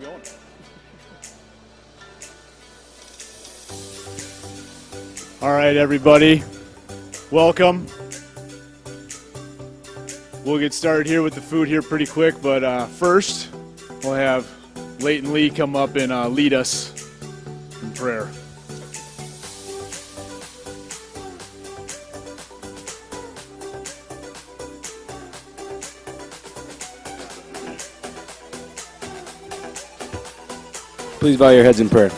going. All right, everybody. Welcome. We'll get started here with the food here pretty quick, but first we'll have Leighton Lee come up and lead us in prayer. Please bow your heads in prayer.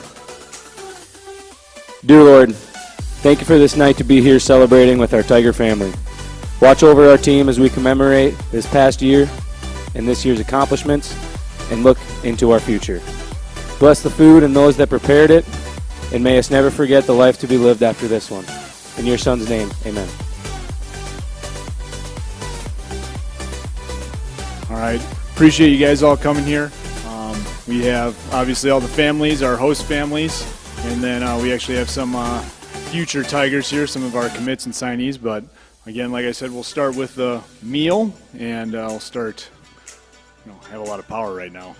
Dear Lord, thank you for this night to be here celebrating with our Tiger family. Watch over our team as we commemorate this past year and this year's accomplishments and look into our future. Bless the food and those that prepared it, and may us never forget the life to be lived after this one. In your son's name, amen. All right. Appreciate you guys all coming here. We have obviously all the families, our host families, and then we actually have some future Tigers here, some of our commits and signees. But again, like I said, we'll start with the meal, and we'll start, have a lot of power right now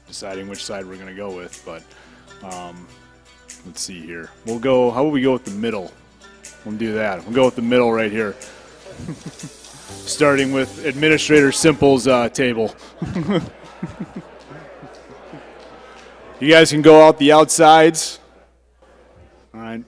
deciding which side we're going to go with. But let's see here. We'll go, how about we go with the middle? We'll do that. We'll go with the middle right here. Starting with Administrator Simple's table. You guys can go out the outsides. All right.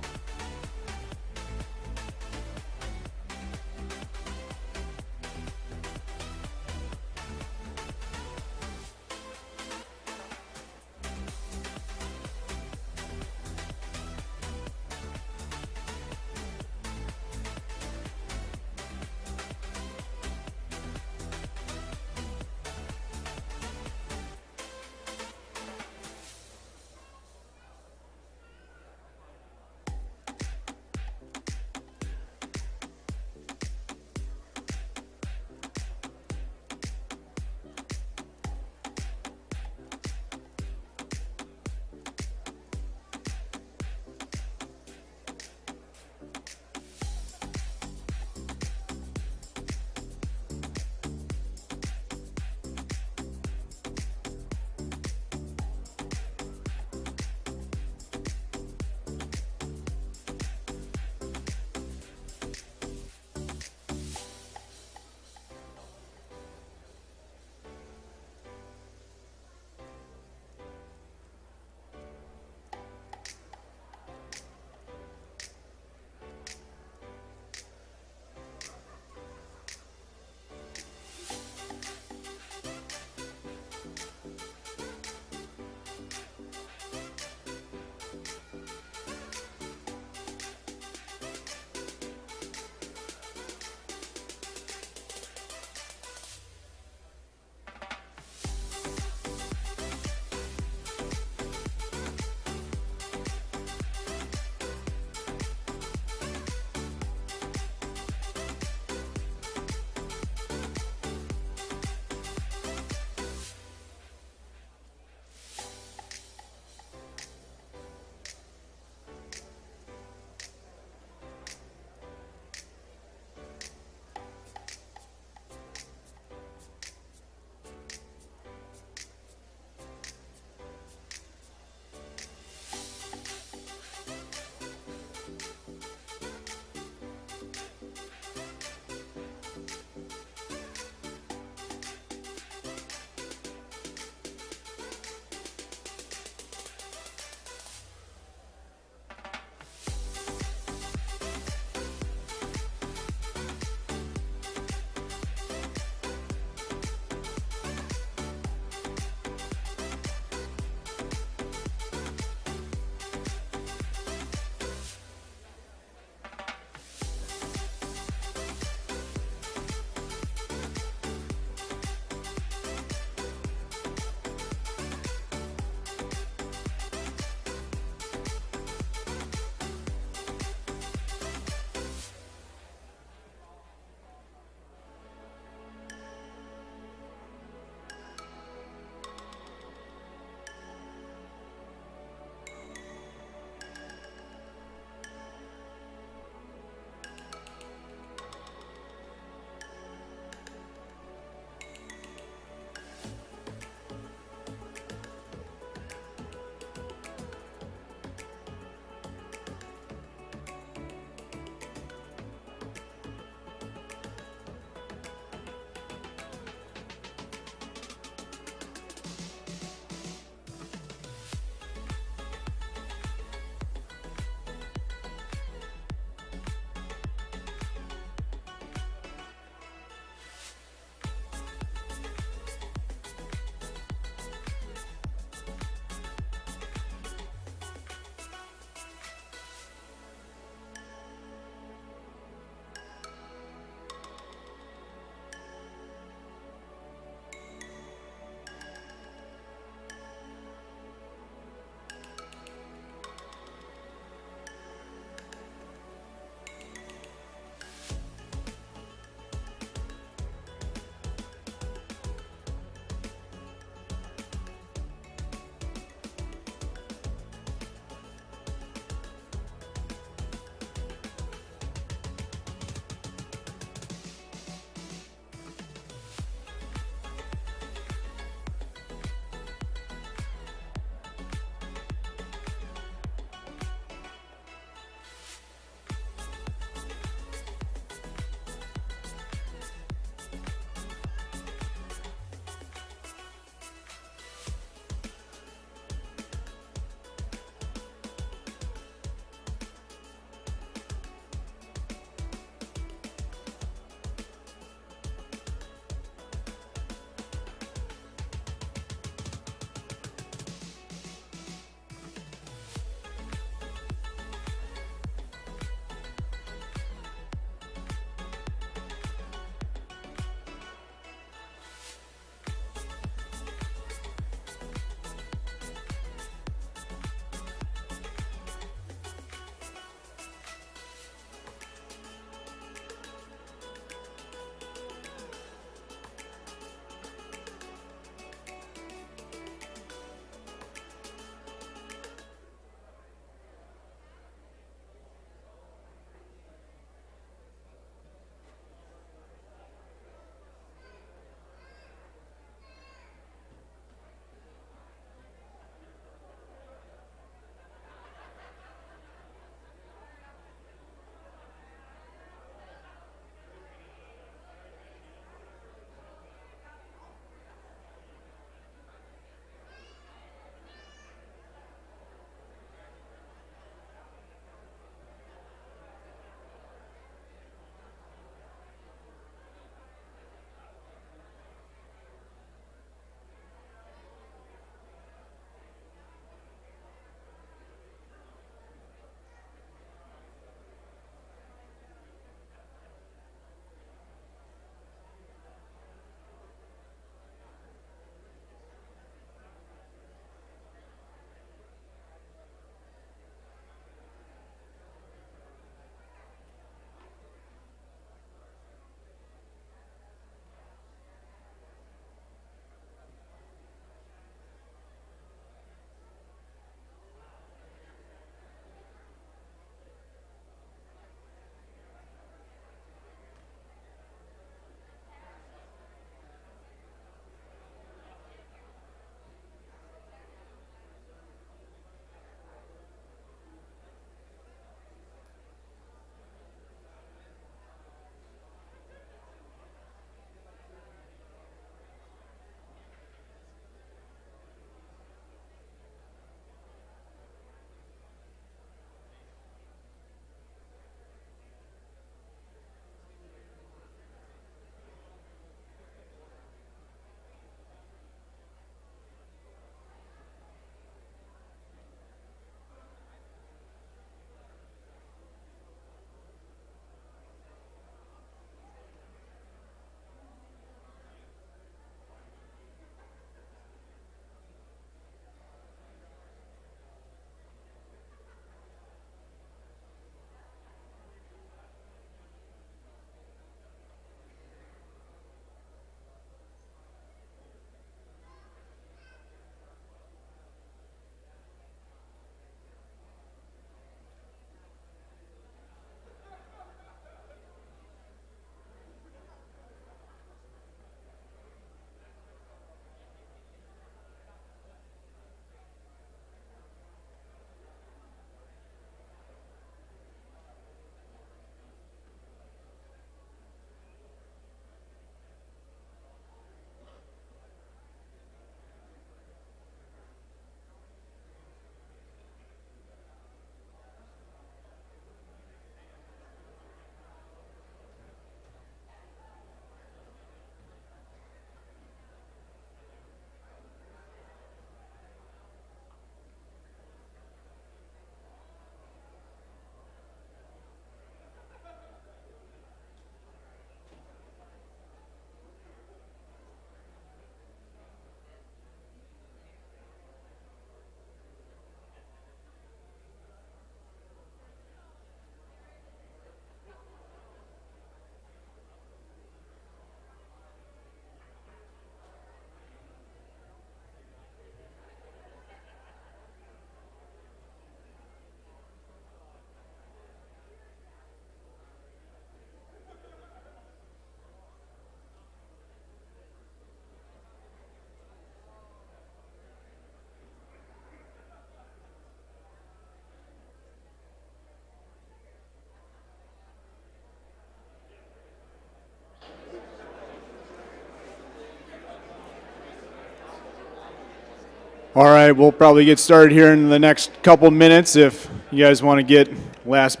All right, we'll probably get started here in the next couple minutes if you guys want to get last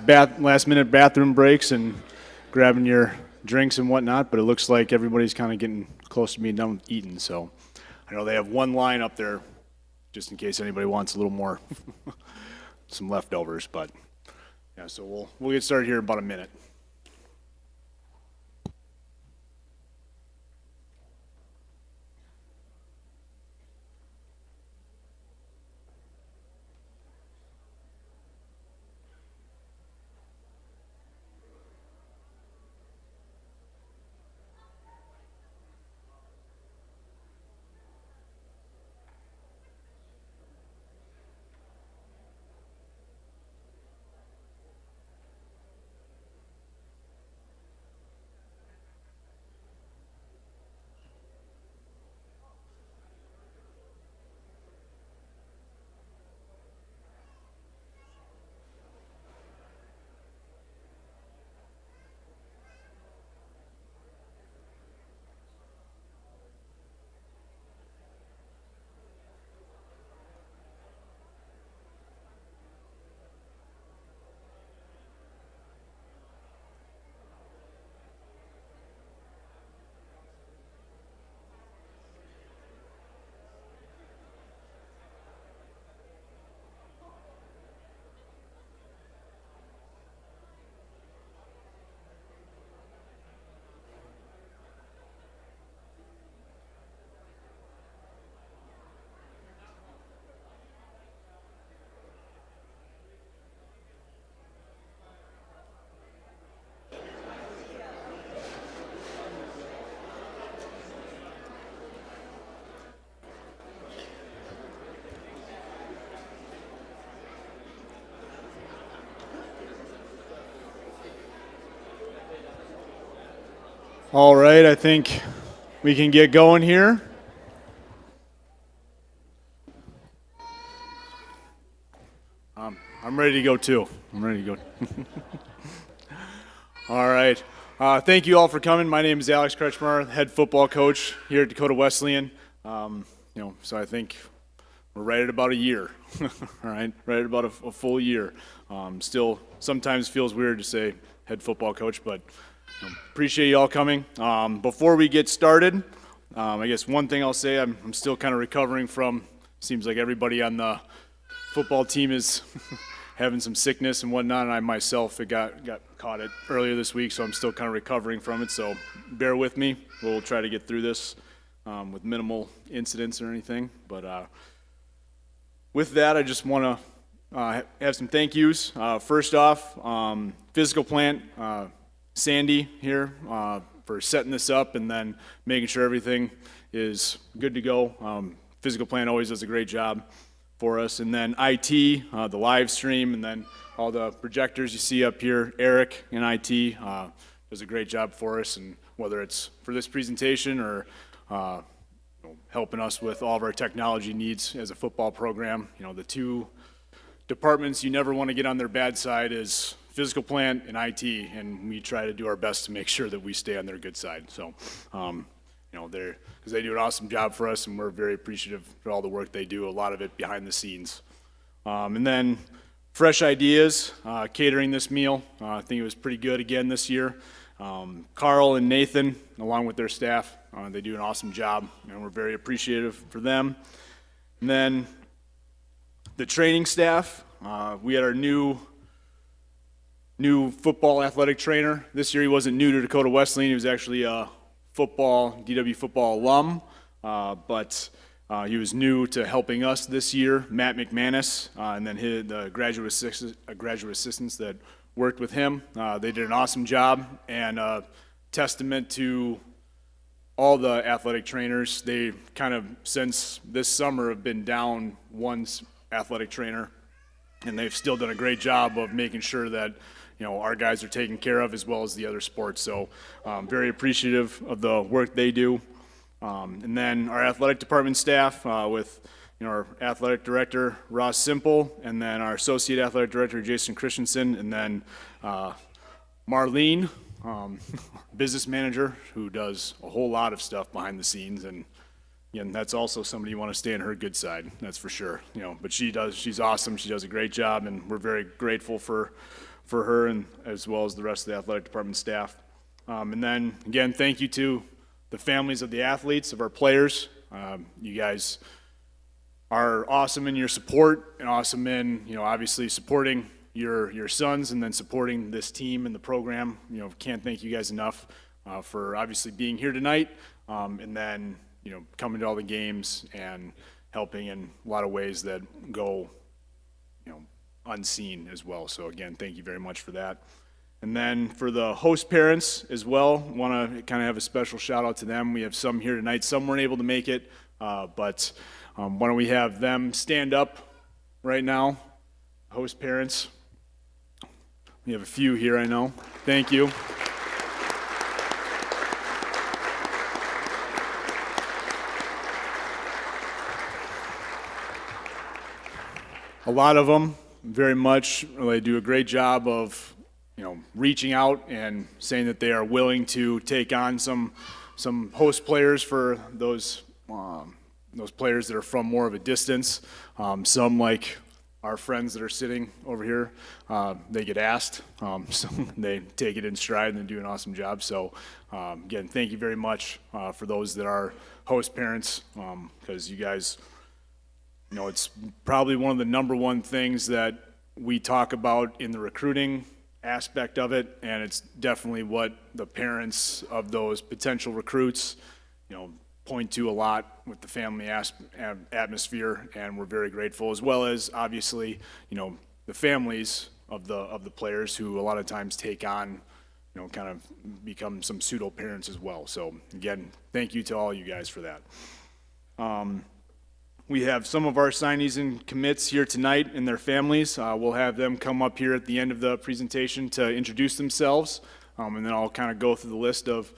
minute bathroom breaks and grabbing your drinks and whatnot, but it looks like everybody's kind of getting close to being done with eating. So I know they have one line up there just in case anybody wants a little more, some leftovers, but yeah, so we'll get started here in about a minute. All right, I think we can get going here. I'm ready to go too. I'm ready to go. All right. Thank you all for coming. My name is Alex Kretschmar, head football coach here at Dakota Wesleyan. So I think we're right at about a year. All right, right at about a full year. Still, sometimes feels weird to say head football coach, but appreciate you all coming. Before we get started, I guess one thing I'll say, I'm still kind of recovering from, seems like everybody on the football team is having some sickness and whatnot, and I myself got caught it earlier this week, so I'm still kind of recovering from it, so bear with me. We'll try to get through this with minimal incidents or anything. But with that, I just want to have some thank yous. First off, physical plant, Sandy here for setting this up and then making sure everything is good to go. Physical plant always does a great job for us. And then IT, the live stream, and then all the projectors you see up here. Eric in IT does a great job for us, and whether it's for this presentation or helping us with all of our technology needs as a football program. The two departments you never want to get on their bad side is physical plant and IT, and we try to do our best to make sure that we stay on their good side. So, because they do an awesome job for us, and we're very appreciative for all the work they do, a lot of it behind the scenes. And then fresh ideas, catering this meal. I think it was pretty good again this year. Carl and Nathan, along with their staff, they do an awesome job, and we're very appreciative for them. And then the training staff, we had our new football athletic trainer. This year he wasn't new to Dakota Wesleyan. He was actually a DWU football alum, but he was new to helping us this year, Matt McManus, and then the graduate assistants that worked with him. They did an awesome job, and testament to all the athletic trainers. They kind of, since this summer, have been down one athletic trainer, and they've still done a great job of making sure that our guys are taken care of as well as the other sports. So very appreciative of the work they do. And then our athletic department staff with our athletic director, Ross Simple, and then our associate athletic director, Jason Christensen, and then Marlene, business manager, who does a whole lot of stuff behind the scenes and again, that's also somebody you want to stay on her good side, that's for sure. But she's awesome. She does a great job, and we're very grateful for her, and as well as the rest of the athletic department staff. And then again, thank you to the families of the athletes, of our players. You guys are awesome in your support, and awesome in obviously supporting your sons, and then supporting this team and the program. Can't thank you guys enough for obviously being here tonight, and then coming to all the games and helping in a lot of ways that go unseen as well. So again, thank you very much for that. And then for the host parents as well, want to kind of have a special shout out to them. We have some here tonight. Some weren't able to make it, but why don't we have them stand up right now, host parents. We have a few here, I know. Thank you. A lot of them, very much, they do a great job of reaching out and saying that they are willing to take on some host players for those players that are from more of a distance. Some, like our friends that are sitting over here, they get asked, so they take it in stride and they do an awesome job. So again, thank you very much for those that are host parents, because you guys, it's probably one of the number one things that we talk about in the recruiting aspect of it, and it's definitely what the parents of those potential recruits, point to a lot with the family atmosphere, and we're very grateful, as well as obviously, the families of the players who a lot of times take on, kind of become some pseudo parents as well. So again, thank you to all you guys for that. We have some of our signees and commits here tonight and their families. We'll have them come up here at the end of the presentation to introduce themselves, and then I'll kind of go through the list of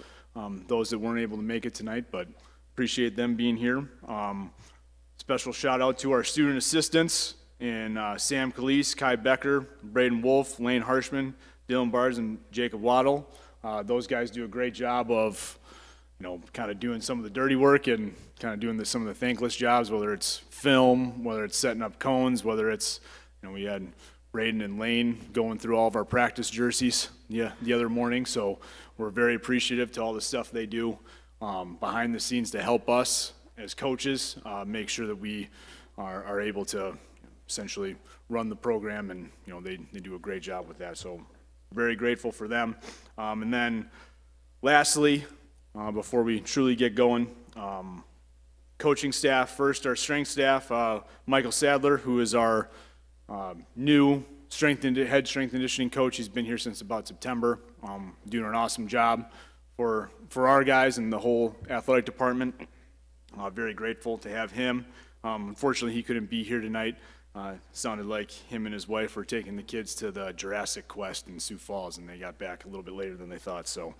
those that weren't able to make it tonight, but appreciate them being here. Special shout out to our student assistants in Sam Calise, Kai Becker, Braden Wolf, Lane Harshman, Dylan Bars, and Jacob Waddle. Those guys do a great job of kind of doing some of the dirty work and kind of doing some of the thankless jobs, whether it's film, whether it's setting up cones, whether it's, we had Braden and Lane going through all of our practice jerseys the other morning. So we're very appreciative to all the stuff they do behind the scenes to help us as coaches make sure that we are able to essentially run the program, and they do a great job with that. So very grateful for them. And then lastly, before we truly get going, coaching staff first, our strength staff, Michael Sadler, who is our new head strength and conditioning coach. He's been here since about September, doing an awesome job for our guys and the whole athletic department. Very grateful to have him. Unfortunately, he couldn't be here tonight. Sounded like him and his wife were taking the kids to the Jurassic Quest in Sioux Falls, and they got back a little bit later than they thought. So,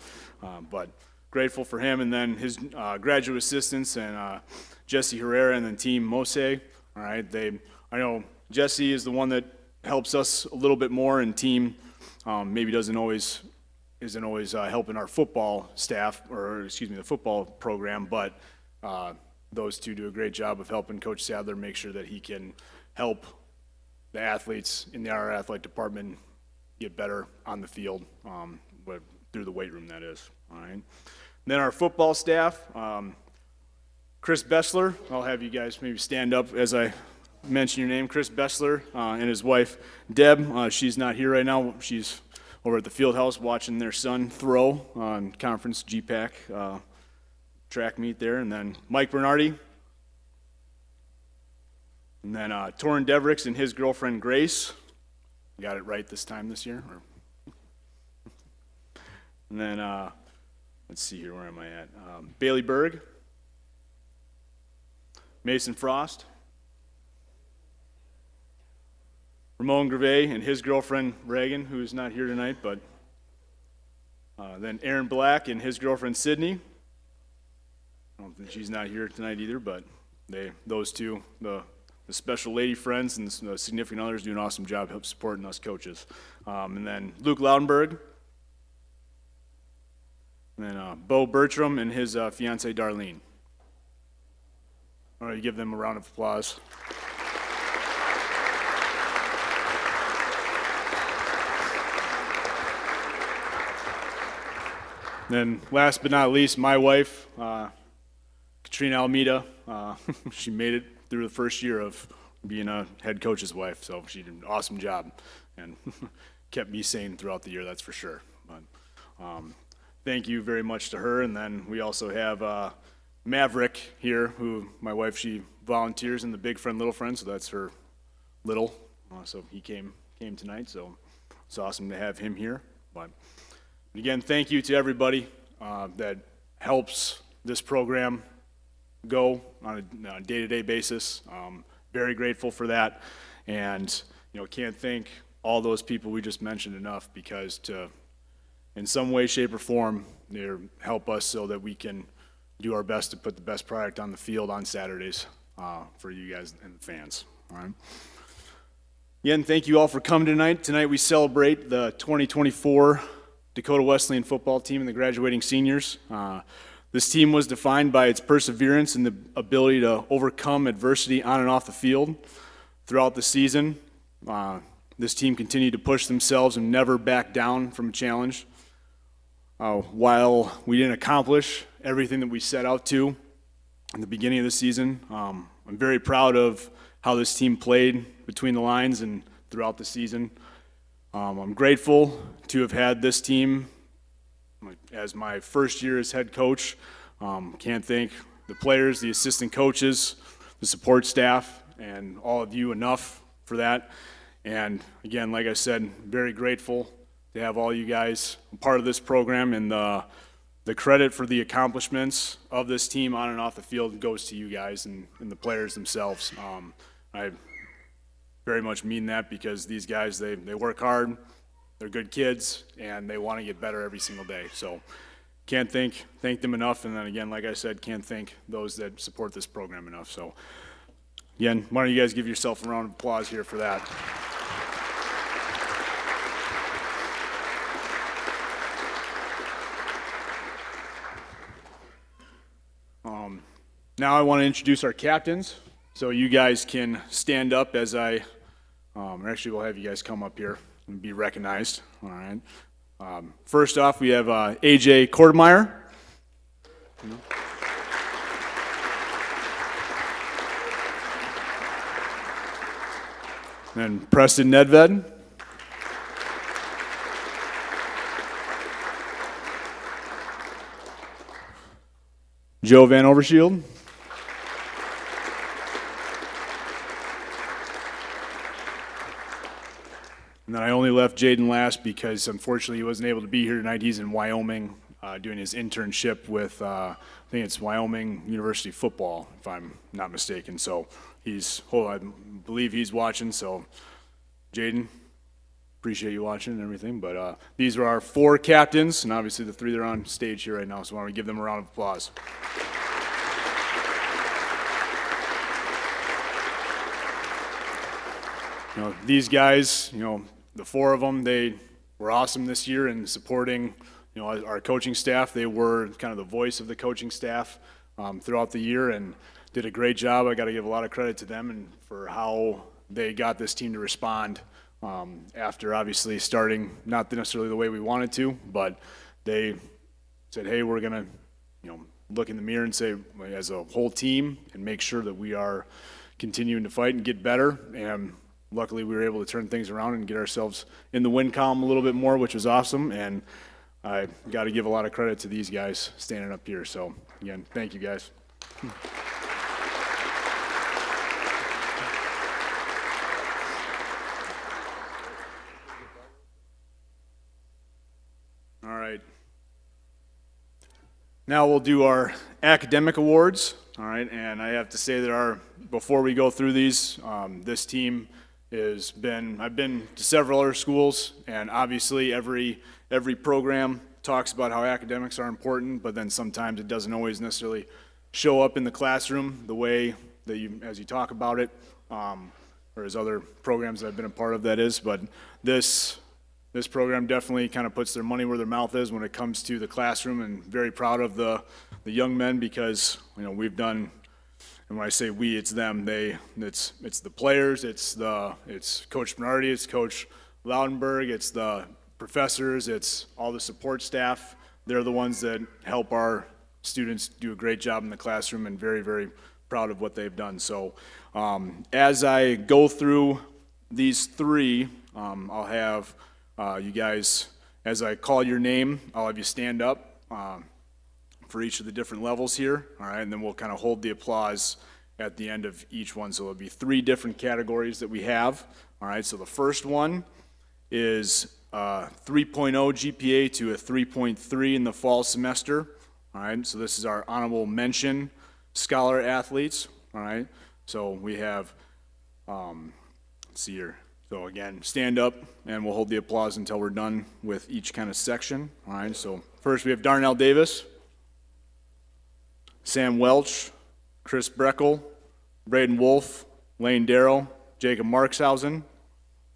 but grateful for him, and then his graduate assistants and Jesse Herrera and then Team Mose. All right, I know Jesse is the one that helps us a little bit more, and Team maybe isn't always helping our football staff, or excuse me, the football program, but those two do a great job of helping Coach Sadler make sure that he can help the athletes in our athletic department get better on the field, but through the weight room, that is. All right. Then our football staff, Chris Bessler. I'll have you guys maybe stand up as I mention your name. Chris Bessler and his wife, Deb. She's not here right now. She's over at the field house watching their son throw on conference GPAC track meet there. And then Mike Bernardi. And then Torrin Devricks and his girlfriend, Grace. Got it right this time this year. And then, let's see here, where am I at? Bailey Berg, Mason Frost, Ramon Gervais and his girlfriend, Reagan, who's not here tonight, but then Aaron Black and his girlfriend, Sydney. I don't think she's not here tonight either, but those two, the special lady friends and the significant others, do an awesome job help supporting us coaches. And then Luke Loudenberg. And then Bo Bertram and his fiancee, Darlene. All right, give them a round of applause. Then last but not least, my wife, Katrina Almeida. She made it through the first year of being a head coach's wife, so she did an awesome job and kept me sane throughout the year, that's for sure. But thank you very much to her. And then we also have Maverick here, who my wife, she volunteers in the Big Friend Little Friend, so that's her little. So he came tonight, so it's awesome to have him here. But again, thank you to everybody that helps this program go on a day-to-day basis. Very grateful for that, and can't thank all those people we just mentioned enough, because in some way, shape, or form, they help us so that we can do our best to put the best product on the field on Saturdays for you guys and the fans. All right. Again, thank you all for coming tonight. Tonight we celebrate the 2024 Dakota Wesleyan football team and the graduating seniors. This team was defined by its perseverance and the ability to overcome adversity on and off the field. Throughout the season, this team continued to push themselves and never back down from a challenge. While we didn't accomplish everything that we set out to in the beginning of the season, I'm very proud of how this team played between the lines and throughout the season. I'm grateful to have had this team as my first year as head coach. Can't thank the players, the assistant coaches, the support staff, and all of you enough for that. And again, like I said, very grateful to have all you guys a part of this program, and the credit for the accomplishments of this team on and off the field goes to you guys and the players themselves. I very much mean that, because these guys, they work hard, they're good kids, and they want to get better every single day. So can't thank them enough. And then again, like I said, can't thank those that support this program enough. So again, why don't you guys give yourself a round of applause here for that. Now I want to introduce our captains, so you guys can stand up as actually we'll have you guys come up here and be recognized. All right. First off, we have AJ Kordemeyer. And Preston Nedved. Joe Van Overshield. And then I only left Jaden last because unfortunately he wasn't able to be here tonight. He's in Wyoming doing his internship with, I think it's Wyoming University football, if I'm not mistaken. So I believe he's watching. So Jaden, appreciate you watching and everything. But these are our 4 captains, and obviously the 3 that are on stage here right now. So I want to give them a round of applause. These guys, the 4 of them, they were awesome this year in supporting, our coaching staff. They were kind of the voice of the coaching staff throughout the year and did a great job. I got to give a lot of credit to them and for how they got this team to respond after obviously starting not necessarily the way we wanted to, but they said, hey, we're going to, look in the mirror and say, as a whole team, and make sure that we are continuing to fight and get better. And luckily, we were able to turn things around and get ourselves in the win column a little bit more, which was awesome. And I got to give a lot of credit to these guys standing up here. So, again, thank you, guys. All right. Now we'll do our academic awards. All right, and I have to say that before we go through these, this team I've been to several other schools, and obviously every program talks about how academics are important, but then sometimes it doesn't always necessarily show up in the classroom the way that as you talk about it, or as other programs that I've been a part of that is. But this program definitely kind of puts their money where their mouth is when it comes to the classroom, and very proud of the young men, because we've done and when I say we, it's them. It's the players, it's Coach Bernardi, it's Coach Laudenberg, it's the professors, it's all the support staff. They're the ones that help our students do a great job in the classroom, and very, very proud of what they've done. So as I go through these three, I'll have you guys, as I call your name, I'll have you stand up for each of the different levels here, all right, and then we'll kind of hold the applause at the end of each one. So there'll be three different categories that we have, all right. So the first one is 3.0 GPA to a 3.3 in the fall semester, all right. So this is our honorable mention scholar athletes, all right. So we have, let's see here. So again, stand up, and we'll hold the applause until we're done with each kind of section, all right. So first we have Darnell Davis, Sam Welch, Chris Breckel, Braden Wolf, Lane Darrow, Jacob Markshausen,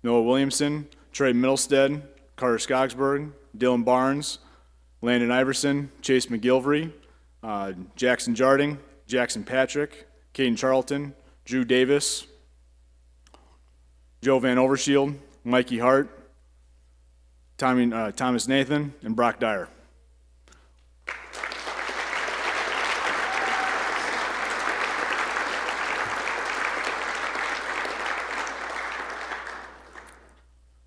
Noah Williamson, Trey Middlestead, Carter Skogsberg, Dylan Barnes, Landon Iverson, Chase McGilvery, Jackson Jarding, Jackson Patrick, Caden Charlton, Drew Davis, Joe Van Overshield, Mikey Hart, Thomas Nathan, and Brock Dyer.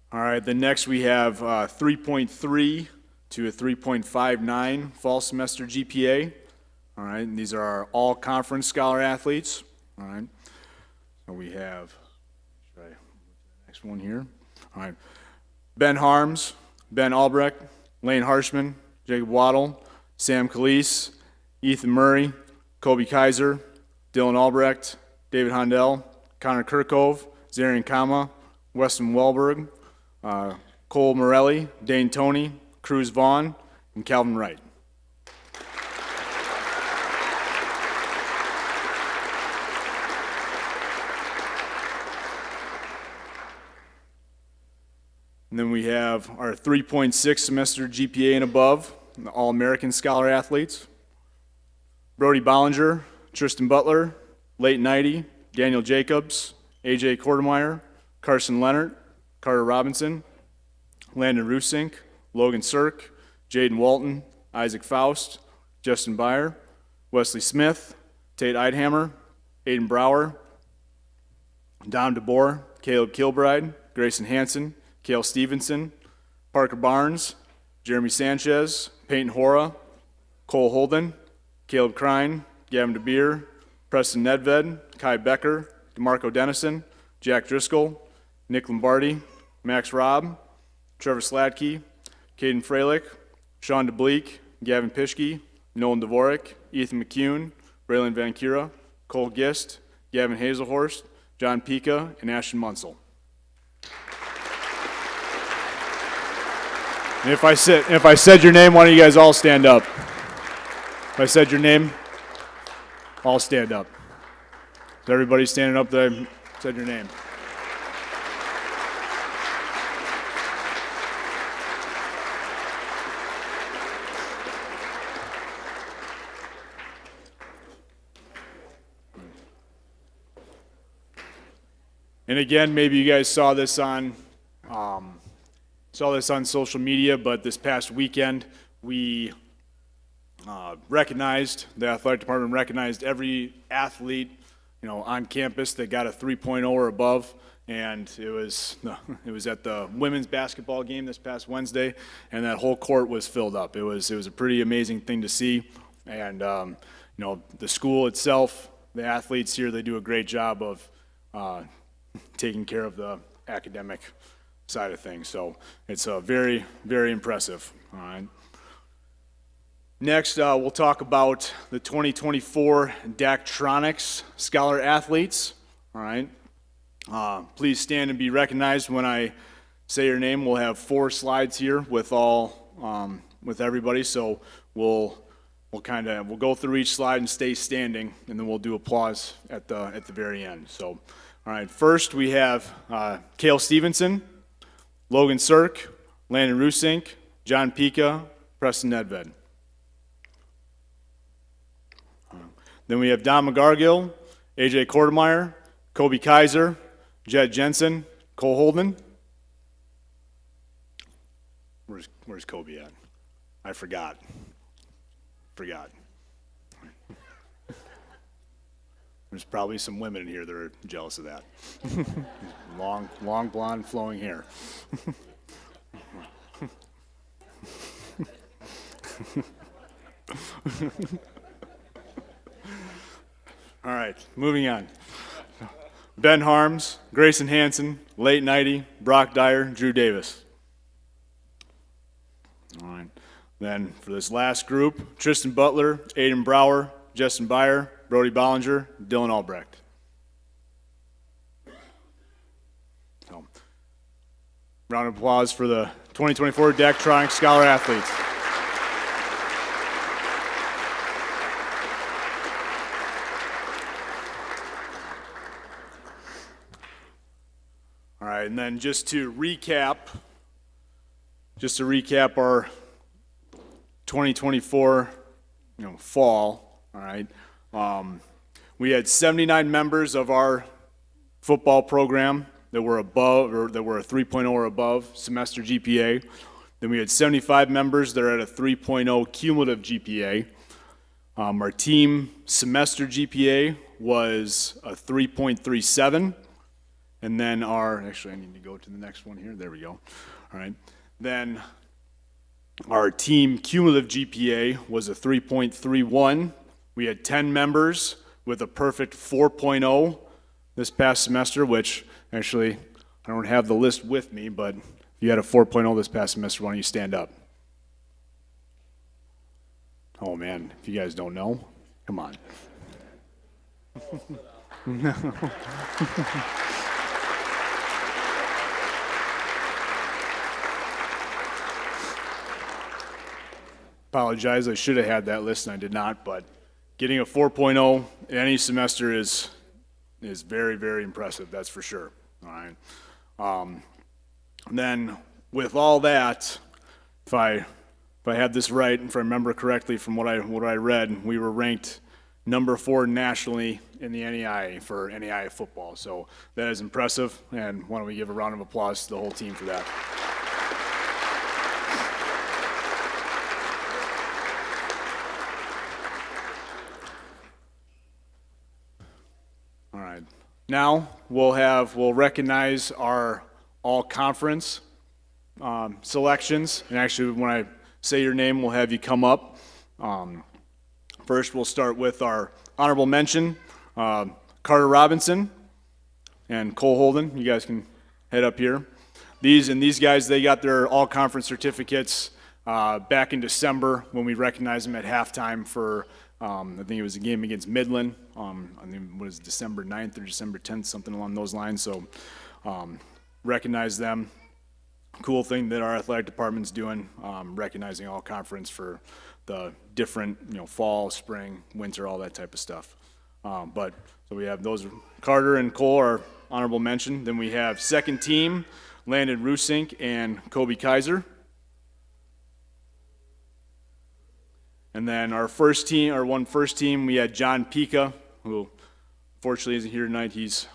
All right, then next we have 3.3 to a 3.59 fall semester GPA. All right, and these are our all-conference scholar athletes. All right, so we have, should I move to the next one here? All right, Ben Harms, Ben Albrecht, Lane Harshman, Jacob Waddle, Sam Calise, Ethan Murray, Kobe Kaiser, Dylan Albrecht, David Hondell, Connor Kirkove, Zarian Kama, Weston Welberg, Cole Morelli, Dane Toney, Cruz Vaughn, and Calvin Wright. And then we have our 3.6 semester GPA and above, the All-American Scholar athletes. Brody Bollinger, Tristan Butler, Leighton Knighty, Daniel Jacobs, AJ Kortemeyer, Carson Leonard, Carter Robinson, Landon Rusink, Logan Sirk, Jaden Walton, Isaac Faust, Justin Byer, Wesley Smith, Tate Eidhammer, Aiden Brower, Dom DeBoer, Caleb Kilbride, Grayson Hansen, Cale Stevenson, Parker Barnes, Jeremy Sanchez, Peyton Hora, Cole Holden, Caleb Krein, Gavin DeBeer, Preston Nedved, Kai Becker, DeMarco Dennison, Jack Driscoll, Nick Lombardi, Max Robb, Trevor Slatke, Caden Freilich, Sean DeBleek, Gavin Pischke, Nolan Dvorak, Ethan McCune, Braylon Van Kira, Cole Gist, Gavin Hazelhorst, John Pika, and Ashton Munsell. And if I said your name, why don't you guys all stand up? If I said your name, all stand up. Is everybody standing up that I said your name? And again, maybe you guys saw this on social media, but this past weekend we the athletic department recognized every athlete, on campus that got a 3.0 or above, and it was at the women's basketball game this past Wednesday, and that whole court was filled up. It was a pretty amazing thing to see, and the school itself, the athletes here, they do a great job of taking care of the academic side of things. So it's very, very impressive. All right. Next, we'll talk about the 2024 Daktronics Scholar Athletes. All right. Please stand and be recognized when I say your name. We'll have 4 slides here with everybody. So we'll go through each slide and stay standing, and then we'll do applause at the very end. So. All right, first we have Cale Stevenson, Logan Sirk, Landon Rusink, John Pika, Preston Nedved. Then we have Don McGargill, AJ Kortemeyer, Kobe Kaiser, Jed Jensen, Cole Holden. Where's Kobe at? I forgot. There's probably some women in here that are jealous of that. long blonde flowing hair. All right, moving on. Ben Harms, Grayson Hansen, Leighton Nighty, Brock Dyer, Drew Davis. All right. Then for this last group, Tristan Butler, Aiden Brower, Justin Byer, Brody Bollinger, Dylan Albrecht. So, round of applause for the 2024 Daktronics Scholar Athletes. All right, and then just to recap our 2024, fall. All right, we had 79 members of our football program that were above, or that were a 3.0 or above semester GPA. Then we had 75 members that are at a 3.0 cumulative GPA. Our team semester GPA was a 3.37. And then actually I need to go to the next one here. There we go. All right. Then our team cumulative GPA was a 3.31. We had 10 members with a perfect 4.0 this past semester, which actually I don't have the list with me, but if you had a 4.0 this past semester, why don't you stand up? Oh man, if you guys don't know, come on. Apologize, I should have had that list and I did not, but getting a 4.0 in any semester is very, very impressive, that's for sure. All right. Then with all that, if I had this right, if I remember correctly from what I read, we were ranked number 4 nationally in the NEI for NEI football. So that is impressive, and why don't we give a round of applause to the whole team for that. All right. Now we'll recognize our all-conference selections, and actually when I say your name, we'll have you come up. First, we'll start with our honorable mention, Carter Robinson and Cole Holden. You guys can head up here. These guys, they got their all-conference certificates back in December when we recognized them at halftime for, I think it was a game against Midland. I think it was December 9th or December 10th, something along those lines. So recognize them. Cool thing that our athletic department's doing, recognizing all conference for the different, fall, spring, winter, all that type of stuff. So we have those, Carter and Cole are honorable mention. Then we have second team, Landon Rusink and Kobe Kaiser. And then our first team, we had John Pika, who fortunately isn't here tonight. He's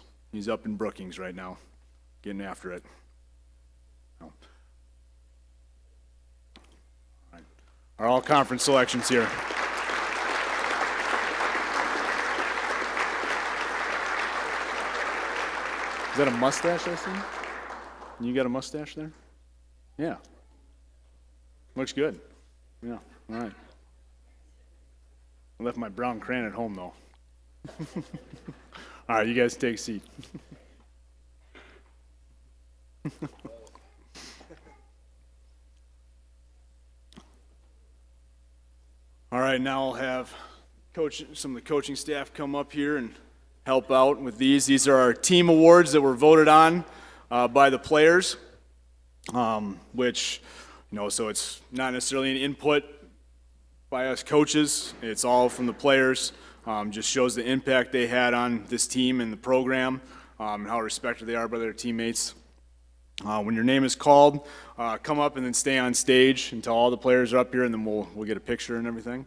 up in Brookings right now, getting after it. Our all-conference selections here. Is that a mustache I see? You got a mustache there? Yeah. Looks good. Yeah, all right. I left my brown crayon at home, though. All right, you guys take a seat. All right, now I'll have some of the coaching staff come up here and help out with these. These are our team awards that were voted on by the players, which, so it's not necessarily an input by us coaches. It's all from the players. Just shows the impact they had on this team and the program, and how respected they are by their teammates. When your name is called, come up and then stay on stage until all the players are up here, and then we'll get a picture and everything.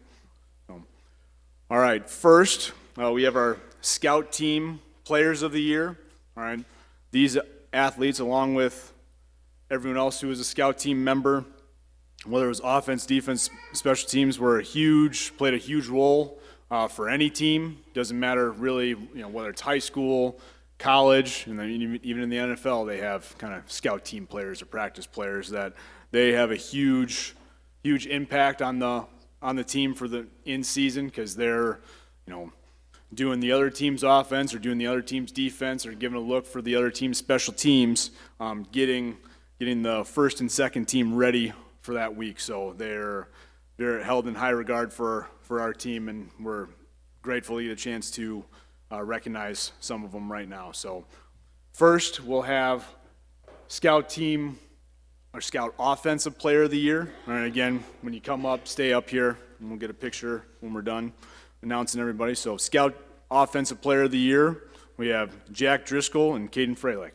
All right, first we have our Scout Team Players of the Year. All right, these athletes, along with everyone else who was a Scout Team member, whether it was offense, defense, special teams, played a huge role for any team. Doesn't matter really, whether it's high school, college, and then even in the NFL, they have kind of Scout Team players or practice players that they have a huge impact on the team for the in season, because they're doing the other team's offense or doing the other team's defense or giving a look for the other team's special teams, getting the first and second team ready for that week. So they're held in high regard for our team, and we're grateful to get a chance to recognize some of them right now. So first, we'll have Scout Team or Scout Offensive Player of the Year. All right, again, when you come up, stay up here, and we'll get a picture when we're done announcing everybody. So Scout Offensive Player of the Year, we have Jack Driscoll and Caden Freilich.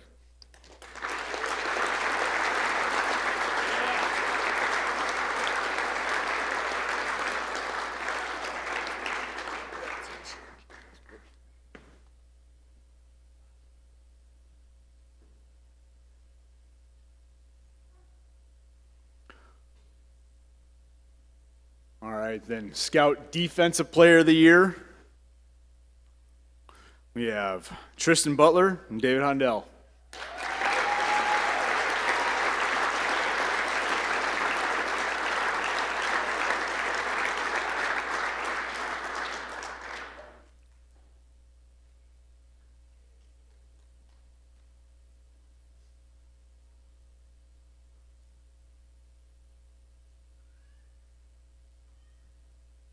All right, then Scout Defensive Player of the Year, we have Tristan Butler and David Hondell.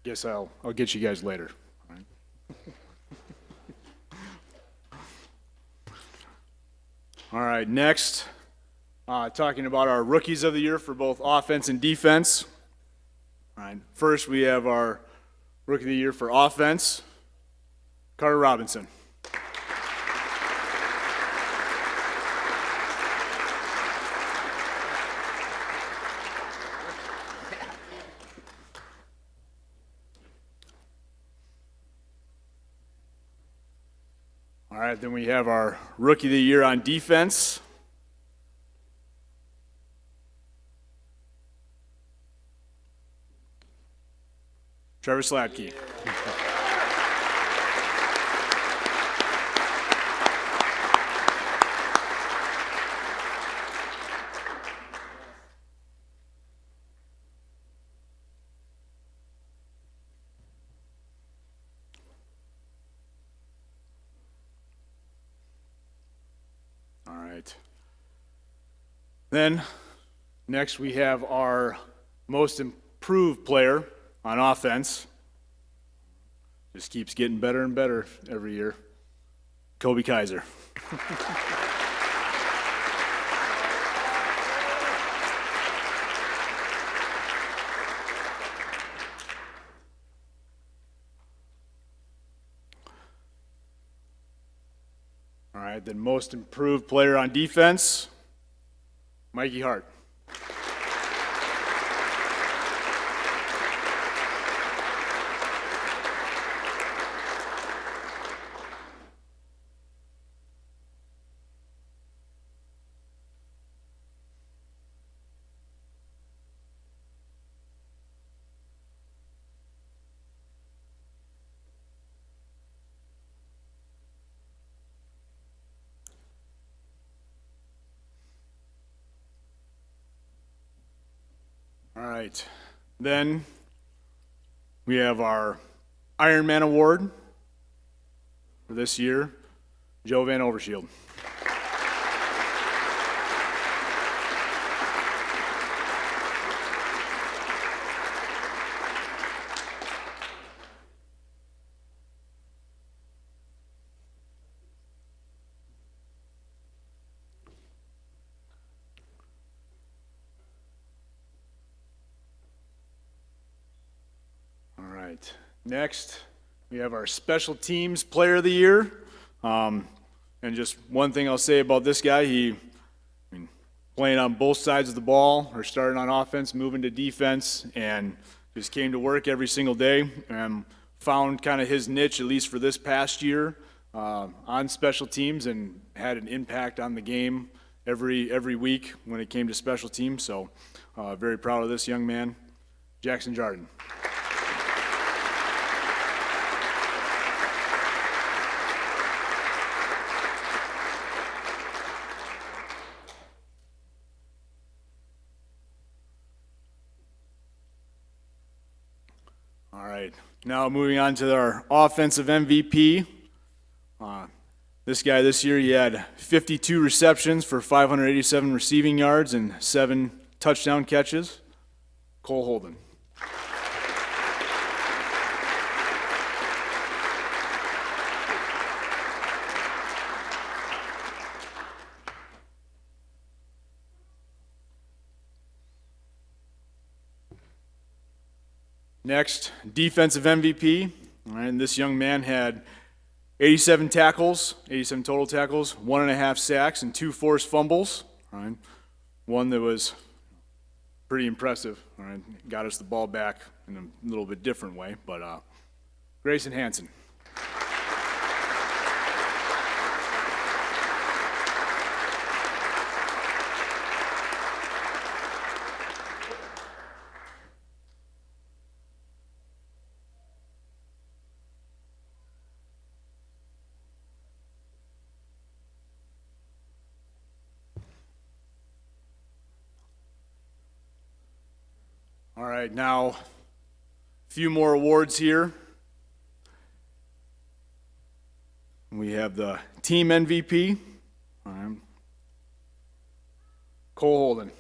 Guess I'll get you guys later. All right. All right, next, talking about our Rookies of the Year for both offense and defense. All right, first we have our Rookie of the Year for offense, Carter Robinson. All right, then we have our Rookie of the Year on defense, Trevor Slatke. All right. Then, next we have our most improved player on offense. Just keeps getting better and better every year. Kobe Kaiser. All right, then most improved player on defense, Mikey Hart. All right, then we have our Ironman Award for this year, Joe Van Overshield. Next, we have our Special Teams Player of the Year. And just one thing I'll say about this guy, playing on both sides of the ball, or starting on offense, moving to defense, and just came to work every single day. found kind of his niche, at least for this past year, on special teams and had an impact on the game every week when it came to special teams. So very proud of this young man, Jackson Jardin. All right, now moving on to our offensive MVP. This guy this year, he had 52 receptions for 587 receiving yards and 7 touchdown catches. Cole Holden. Next, defensive MVP. All right, and this young man had 87 tackles, 87 total tackles, 1.5 sacks, and 2 forced fumbles. All right, one that was pretty impressive. All right, got us the ball back in a little bit different way, but Grayson Hansen. All right, now a few more awards here. We have the team MVP. All right. Cole Holden.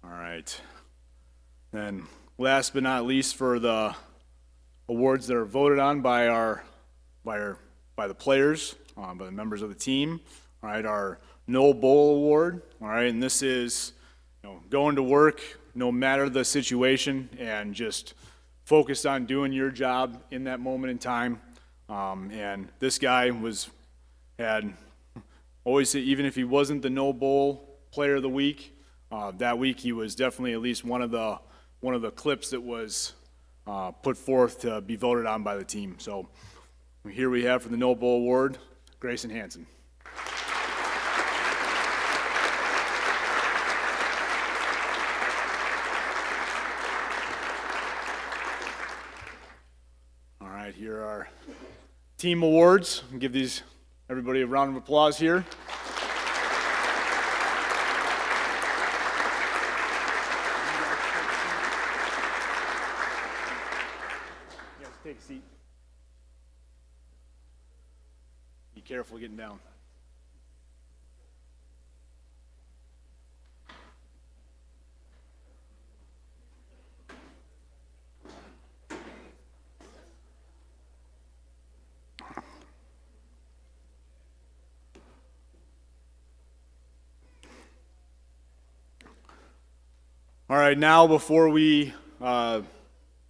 All right. Then last but not least, for the awards that are voted on by the players, by the members of the team. All right, our Noel Bowl Award. All right, and this is going to work no matter the situation and just focused on doing your job in that moment in time. And this guy had always, even if he wasn't the Noel Bowl Player of the Week, that week he was definitely at least one of the clips that was put forth to be voted on by the team. So here we have for the Noel Bowl Award, Grayson Hansen. All right, here are our team awards. I'll give everybody a round of applause here. Take a seat. Be careful getting down. All right, now before we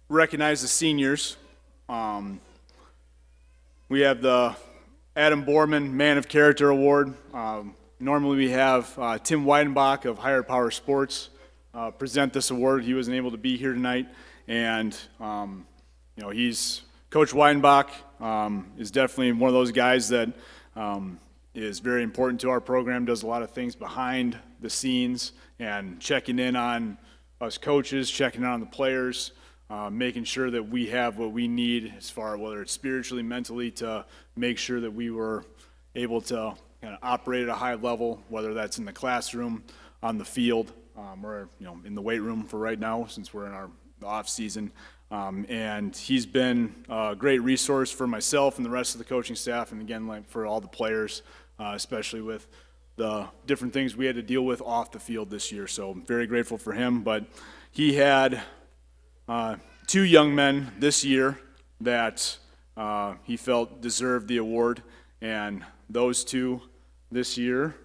recognize the seniors, we have the Adam Borman Man of Character Award. Normally we have Tim Weidenbach of Higher Power Sports present this award. He wasn't able to be here tonight, and Coach Weidenbach is definitely one of those guys that is very important to our program, does a lot of things behind the scenes and checking in on us coaches, checking in on the players, making sure that we have what we need as far whether it's spiritually, mentally, to make sure that we were able to kind of operate at a high level, whether that's in the classroom, on the field, or in the weight room for right now since we're in our off season. And he's been a great resource for myself and the rest of the coaching staff, and again, for all the players, especially with the different things we had to deal with off the field this year. So I'm very grateful for him. But he had 2 young men this year that he felt deserved the award, and those 2 this year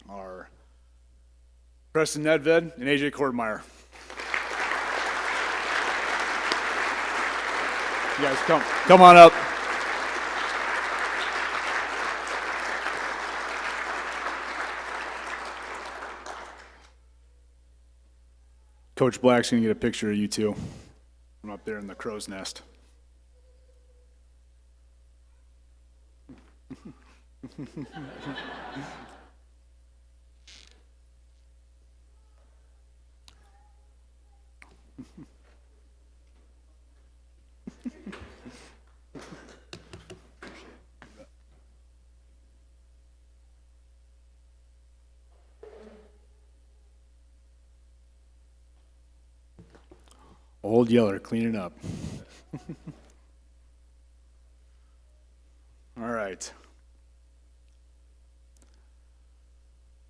are Preston Nedved and AJ Kortmeyer. You guys come on up. Coach Black's going to get a picture of you two from up there in the crow's nest. Old Yeller, clean it up. All right.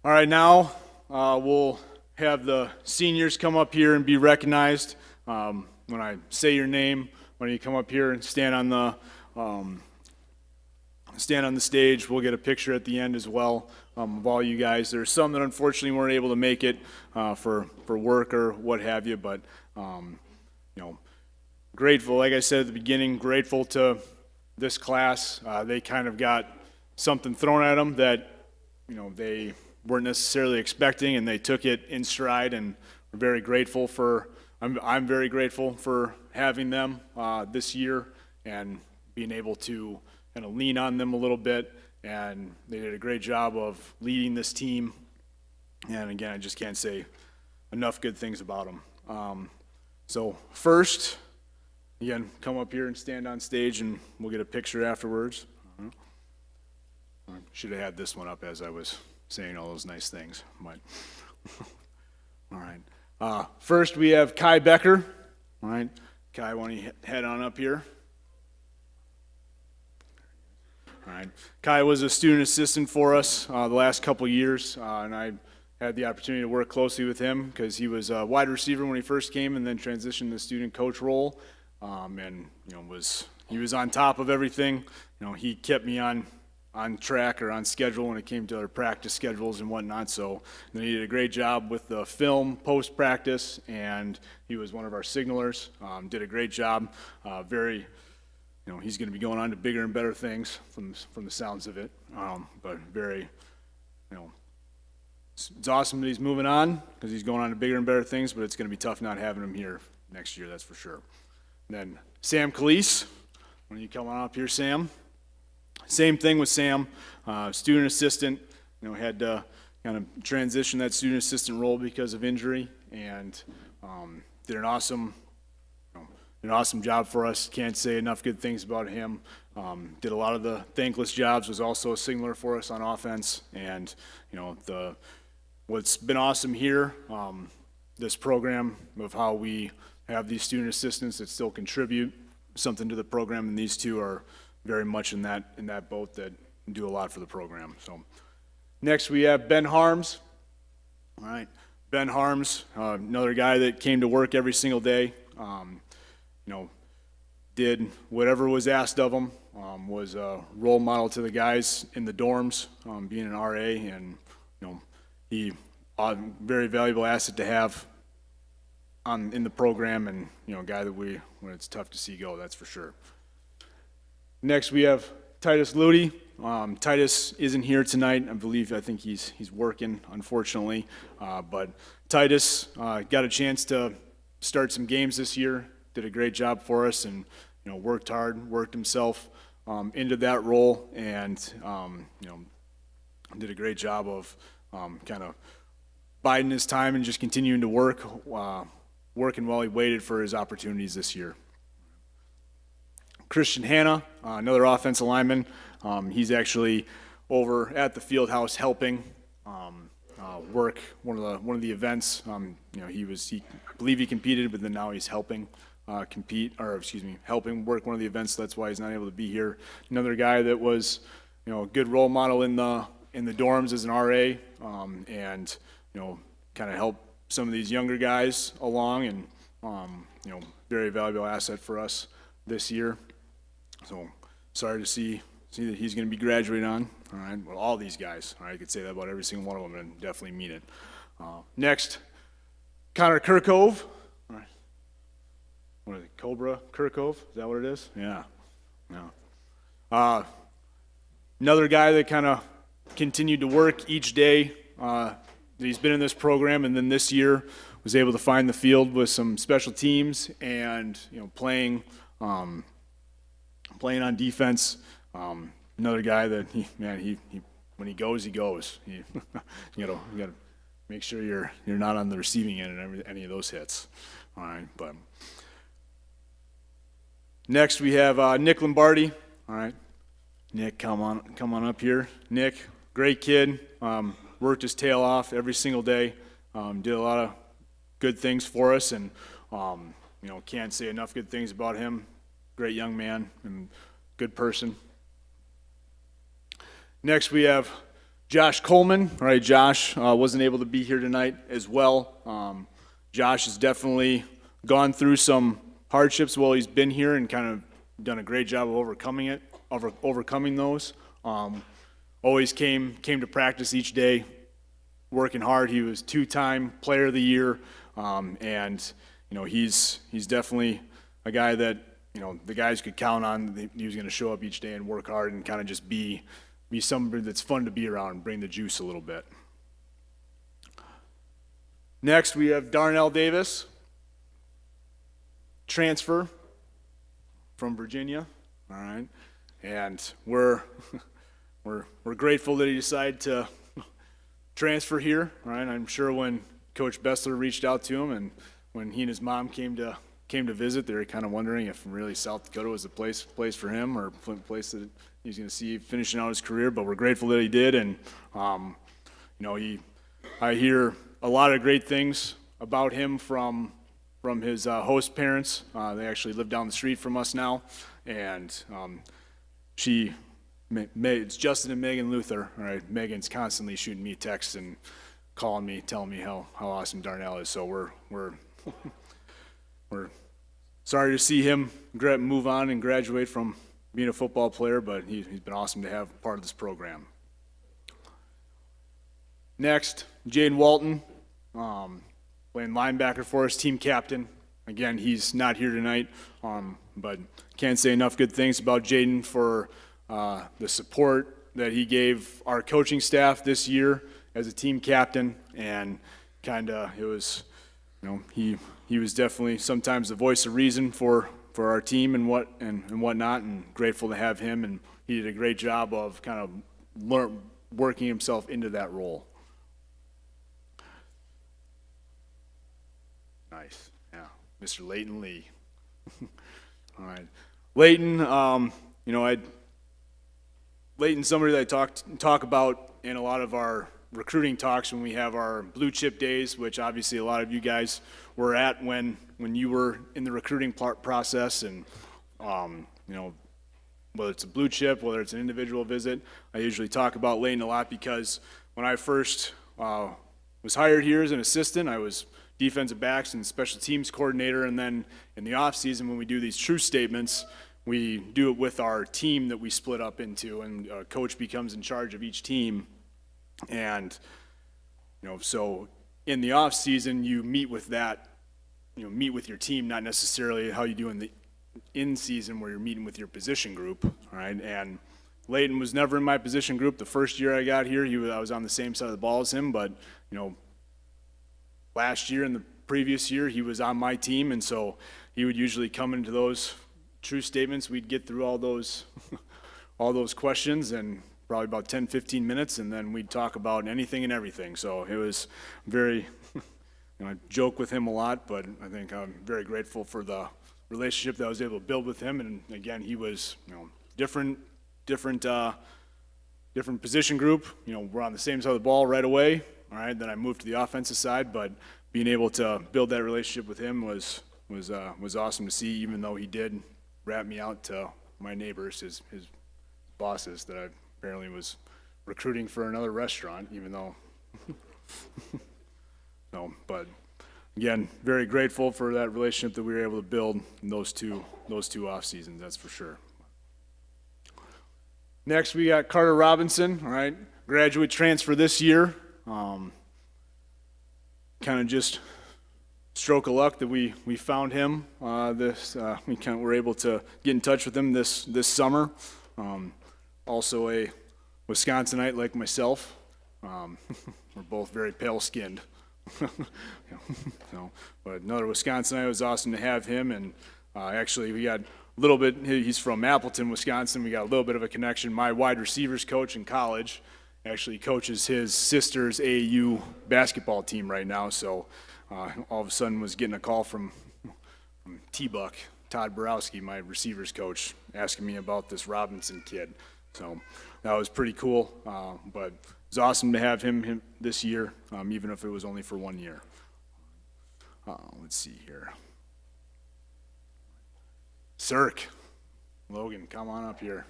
All right, now we'll have the seniors come up here and be recognized. When I say your name, when you come up here and stand on the stage, we'll get a picture at the end as well of all you guys. There's some that unfortunately weren't able to make it for work or what have you, but grateful, like I said at the beginning, grateful to this class. They kind of got something thrown at them that, they weren't necessarily expecting, and they took it in stride, and we're very grateful for, I'm very grateful for having them this year and being able to kind of lean on them a little bit, and they did a great job of leading this team, and again, I just can't say enough good things about them. So first, again, come up here and stand on stage, and we'll get a picture afterwards. I should have had this one up as I was saying all those nice things. But all right. First, we have Kai Becker. All right. Kai, why don't you head on up here? All right. Kai was a student assistant for us the last couple years, and I had the opportunity to work closely with him because he was a wide receiver when he first came and then transitioned to the student coach role. And he was on top of everything. He kept me on track or on schedule when it came to our practice schedules and whatnot. So he did a great job with the film post practice, and he was one of our signalers. Did a great job. He's going to be going on to bigger and better things from the sounds of it. But very, it's awesome that he's moving on because he's going on to bigger and better things, but it's going to be tough not having him here next year, that's for sure. And then Sam Calise, when you come on up here, Sam. Same thing with Sam, student assistant, had to kind of transition that student assistant role because of injury, and did an awesome job for us. Can't say enough good things about him. Did a lot of the thankless jobs, was also a signaler for us on offense, and what's been awesome here, this program of how we have these student assistants that still contribute something to the program, and these two are very much in that boat that do a lot for the program. So next we have Ben Harms. All right, Ben Harms, another guy that came to work every single day. Did whatever was asked of him. Was a role model to the guys in the dorms, being an RA, and he very valuable asset to have in the program, and a guy that when it's tough to see go, that's for sure. Next we have Titus Ludi. Titus isn't here tonight. I think he's working, unfortunately. But Titus got a chance to start some games this year. Did a great job for us, and worked hard, worked himself into that role, and did a great job of kind of biding his time and just continuing to working while he waited for his opportunities this year. Christian Hanna, another offensive lineman. He's actually over at the field house helping work one of the events. I believe he competed, but then now he's helping helping work one of the events. So that's why he's not able to be here. Another guy that was, a good role model in the dorms as an RA, and kind of help some of these younger guys along, and very valuable asset for us this year. So sorry to see that he's going to be graduating on. All right, well, all these guys. All right, I could say that about every single one of them and definitely mean it. Next, Connor Kirkove. All right. What is it, Cobra Kirkove? Is that what it is? Yeah. Another guy that kind of continued to work each day that he's been in this program, and then this year was able to find the field with some special teams and playing on defense. Another guy that he when he goes, he goes. You gotta make sure you're not on the receiving end of any of those hits. All right, but next we have Nick Lombardi. All right, Nick, come on up here. Nick, great kid. Worked his tail off every single day. Did a lot of good things for us, and can't say enough good things about him. Great young man and good person. Next we have Josh Coleman. All right, Josh wasn't able to be here tonight as well. Josh has definitely gone through some hardships while he's been here and kind of done a great job of overcoming those. Always came to practice each day, working hard. He was 2-time Player of the Year, and he's definitely a guy that the guys could count on. He was going to show up each day and work hard and kind of just be somebody that's fun to be around and bring the juice a little bit. Next, we have Darnell Davis, transfer from Virginia. All right, and we're grateful that he decided to transfer here. All right, I'm sure when Coach Bessler reached out to him and when he and his mom came to visit, they were kind of wondering if really South Dakota was the place for him or a place that he's going to see finishing out his career. But we're grateful that he did, and I hear a lot of great things about him from his host parents. They actually live down the street from us now, and it's Justin and Megan Luther. All right, Megan's constantly shooting me texts and calling me, telling me how awesome Darnell is. So we're sorry to see him move on and graduate from being a football player, but he's been awesome to have part of this program. Next, Jaden Walton, playing linebacker for us, team captain. Again, he's not here tonight, but can't say enough good things about Jaden for the support that he gave our coaching staff this year as a team captain, and it was, he was definitely sometimes the voice of reason for our team and whatnot, and grateful to have him, and he did a great job of kind of working himself into that role. Nice, yeah, Mr. Leighton Lee. All right, Leighton, Leighton's somebody that I talk about in a lot of our recruiting talks when we have our blue chip days, which obviously a lot of you guys were at when you were in the recruiting process, and whether it's a blue chip, whether it's an individual visit, I usually talk about Leighton a lot because when I first was hired here as an assistant, I was defensive backs and special teams coordinator, and then in the off season when we do these true statements, we do it with our team that we split up into, and a coach becomes in charge of each team. And so in the off season you meet with your team, not necessarily how you do in the in season where you're meeting with your position group. All right, and Leighton was never in my position group the first year I got here. I was on the same side of the ball as him, but last year and the previous year he was on my team, and so he would usually come into those true statements. We'd get through all those questions and probably about 10-15 minutes, and then we'd talk about anything and everything. So it was very I joke with him a lot, but I think I'm very grateful for the relationship that I was able to build with him. And again, he was different position group. We're on the same side of the ball right away. All right, then I moved to the offensive side, but being able to build that relationship with him was awesome to see, even though he did rat me out to my neighbors, his bosses, that I apparently was recruiting for another restaurant, even though no, but again, very grateful for that relationship that we were able to build in those two off seasons, that's for sure. Next we got Carter Robinson, all right, graduate transfer this year. Kind of just stroke of luck that we found him. We were able to get in touch with him this summer. Also a Wisconsinite like myself. We're both very pale-skinned. So, but another Wisconsinite, it was awesome to have him, and actually we got a little bit, he's from Appleton, Wisconsin, we got a little bit of a connection. My wide receivers coach in college actually coaches his sister's AAU basketball team right now, so all of a sudden was getting a call from T-Buck, Todd Borowski, my receivers coach, asking me about this Robinson kid. So that was pretty cool, but it was awesome to have him this year, even if it was only for 1 year. Let's see here. Cirque. Logan, come on up here.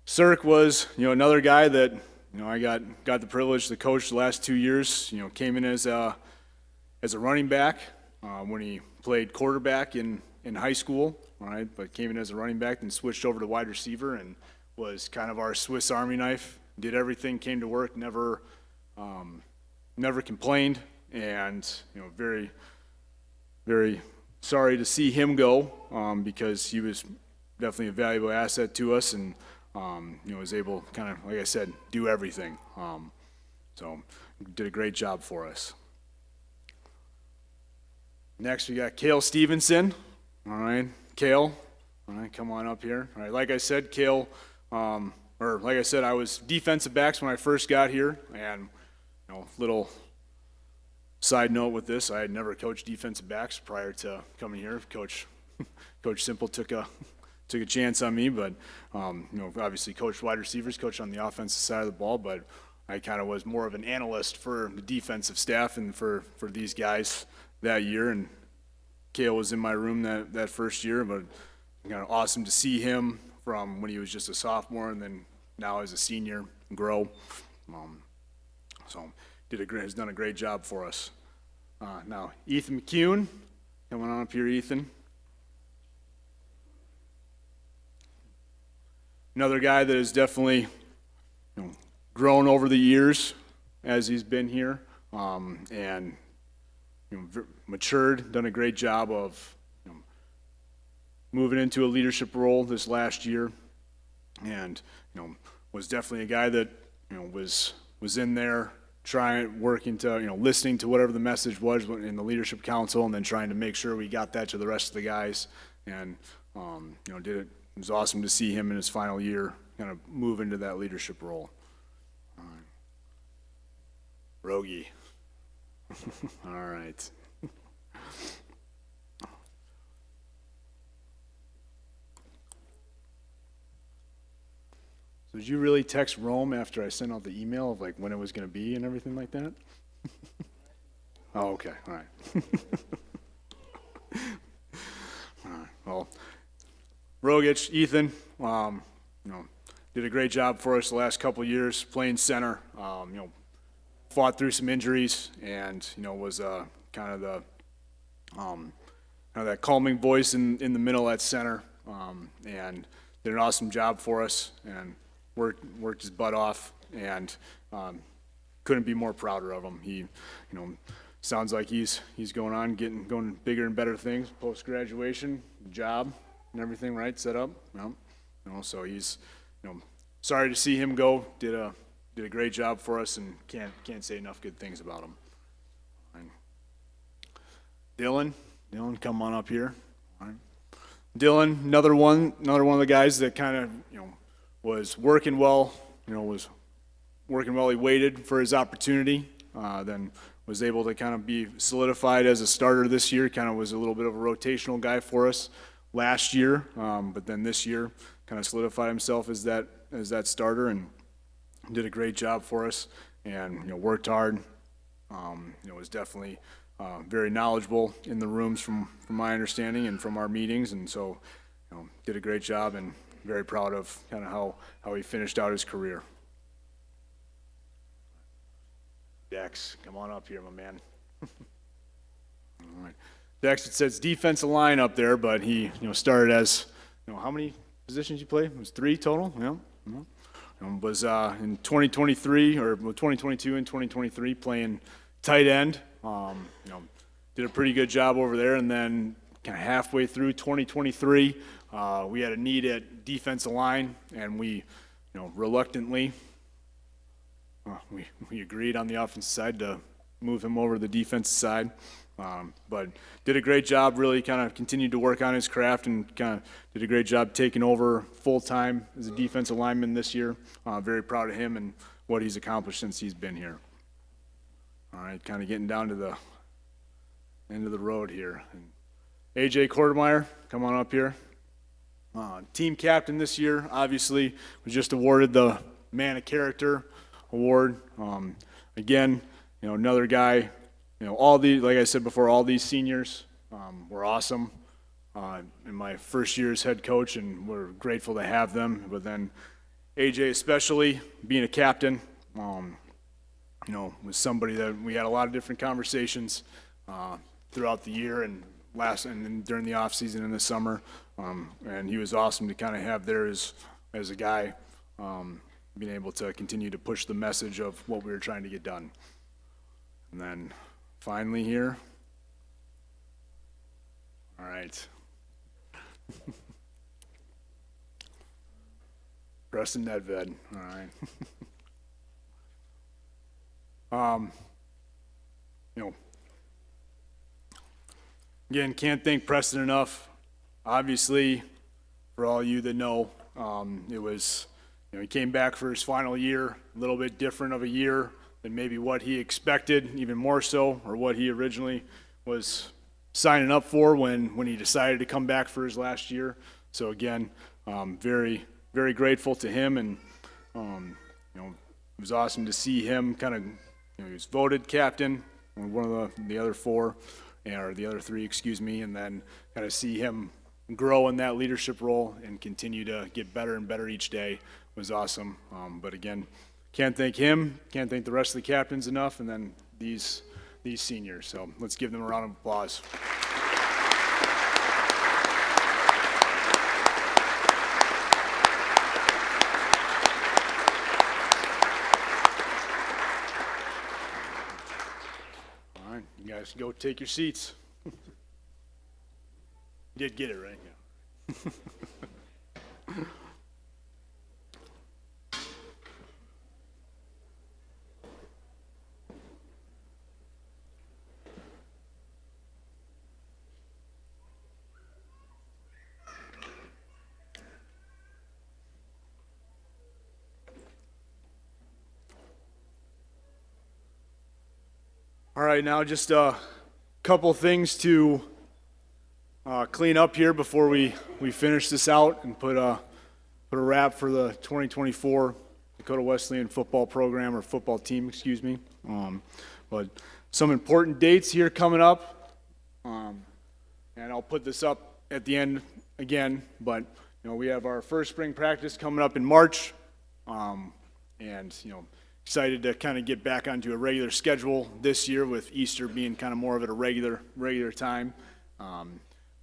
Cirque was, another guy that, I got the privilege to coach the last 2 years. Came in as a running back when he played quarterback in high school, all right, but came in as a running back and switched over to wide receiver and was kind of our Swiss Army knife. Did everything, came to work, never complained, and very, very sorry to see him go because he was definitely a valuable asset to us, and was able to kind of, like I said, do everything. So did a great job for us. Next, we got Cale Stevenson. All right, Cale. All right, come on up here. All right, like I said, Cale, I was defensive backs when I first got here, and little side note with this, I had never coached defensive backs prior to coming here. Coach Simple took a chance on me, but obviously coached wide receivers, coached on the offensive side of the ball, but I kind of was more of an analyst for the defensive staff and for these guys that year, and Cale was in my room that first year, but kind of awesome to see him from when he was just a sophomore and then now as a senior grow. So has done a great job for us. Now Ethan McCune, coming on up here, Ethan. Another guy that has definitely grown over the years as he's been here, and matured, done a great job of moving into a leadership role this last year, and was definitely a guy that was in there working to listening to whatever the message was in the leadership council, and then trying to make sure we got that to the rest of the guys, and did it. It was awesome to see him in his final year kind of move into that leadership role. Rogie. All right. So did you really text Rome after I sent out the email of like when it was going to be and everything like that? Oh, okay. All right. All right. Well, Rogic, Ethan, did a great job for us the last couple of years playing center. Fought through some injuries and was kind of that calming voice in the middle at center, and did an awesome job for us and worked his butt off, and couldn't be more prouder of him. He sounds like he's going bigger and better things post graduation, job and everything right set up. So he's sorry to see him go. Did a great job for us, and can't say enough good things about him. Dylan, come on up here. All right. Dylan, another one of the guys that kind of was working well. He waited for his opportunity, then was able to kind of be solidified as a starter this year. Kind of was a little bit of a rotational guy for us last year, but then this year kind of solidified himself as that starter and did a great job for us, and worked hard. Was definitely very knowledgeable in the rooms from my understanding and from our meetings, and so did a great job, and very proud of kind of how he finished out his career. Dex, come on up here, my man. All right. Dex, it says defensive line up there, but he started as how many positions you played? It was 3 total. Yeah. Was in 2023 or 2022 and 2023 playing tight end. Did a pretty good job over there, and then kind of halfway through 2023, we had a need at defensive line, and we, reluctantly, we agreed on the offensive side to move him over to the defensive side. But did a great job, really kind of continued to work on his craft and kind of did a great job taking over full-time as a defensive lineman this year. Very proud of him and what he's accomplished since he's been here. All right, kind of getting down to the end of the road here. And AJ Kortemeyer, come on up here. Team captain this year, obviously, was just awarded the Man of Character award. Again, another guy, all these, like I said before, all these seniors were awesome in my first year as head coach, and we're grateful to have them. But then AJ especially, being a captain, was somebody that we had a lot of different conversations throughout the year and then during the off season in the summer, and he was awesome to kind of have there as a guy, being able to continue to push the message of what we were trying to get done. And then finally here, all right, Preston Nedved, all right. Again, can't thank Preston enough. Obviously, for all you that know, it was, he came back for his final year, a little bit different of a year than maybe what he expected, even more so, or what he originally was signing up for when he decided to come back for his last year. So again, very, very grateful to him, and it was awesome to see him kind of, he was voted captain, one of the other four, or the other three, excuse me, and then kind of see him grow in that leadership role and continue to get better and better each day was awesome. But again, can't thank him, can't thank the rest of the captains enough, and then these seniors. So let's give them a round of applause. All right, you guys go take your seats. You did get it right, yeah. All right, now just a couple things to clean up here before we finish this out and put a wrap for the 2024 Dakota Wesleyan football program, or football team, excuse me. But some important dates here coming up, and I'll put this up at the end again, but we have our first spring practice coming up in March, and excited to kind of get back onto a regular schedule this year, with Easter being kind of more of at a regular time.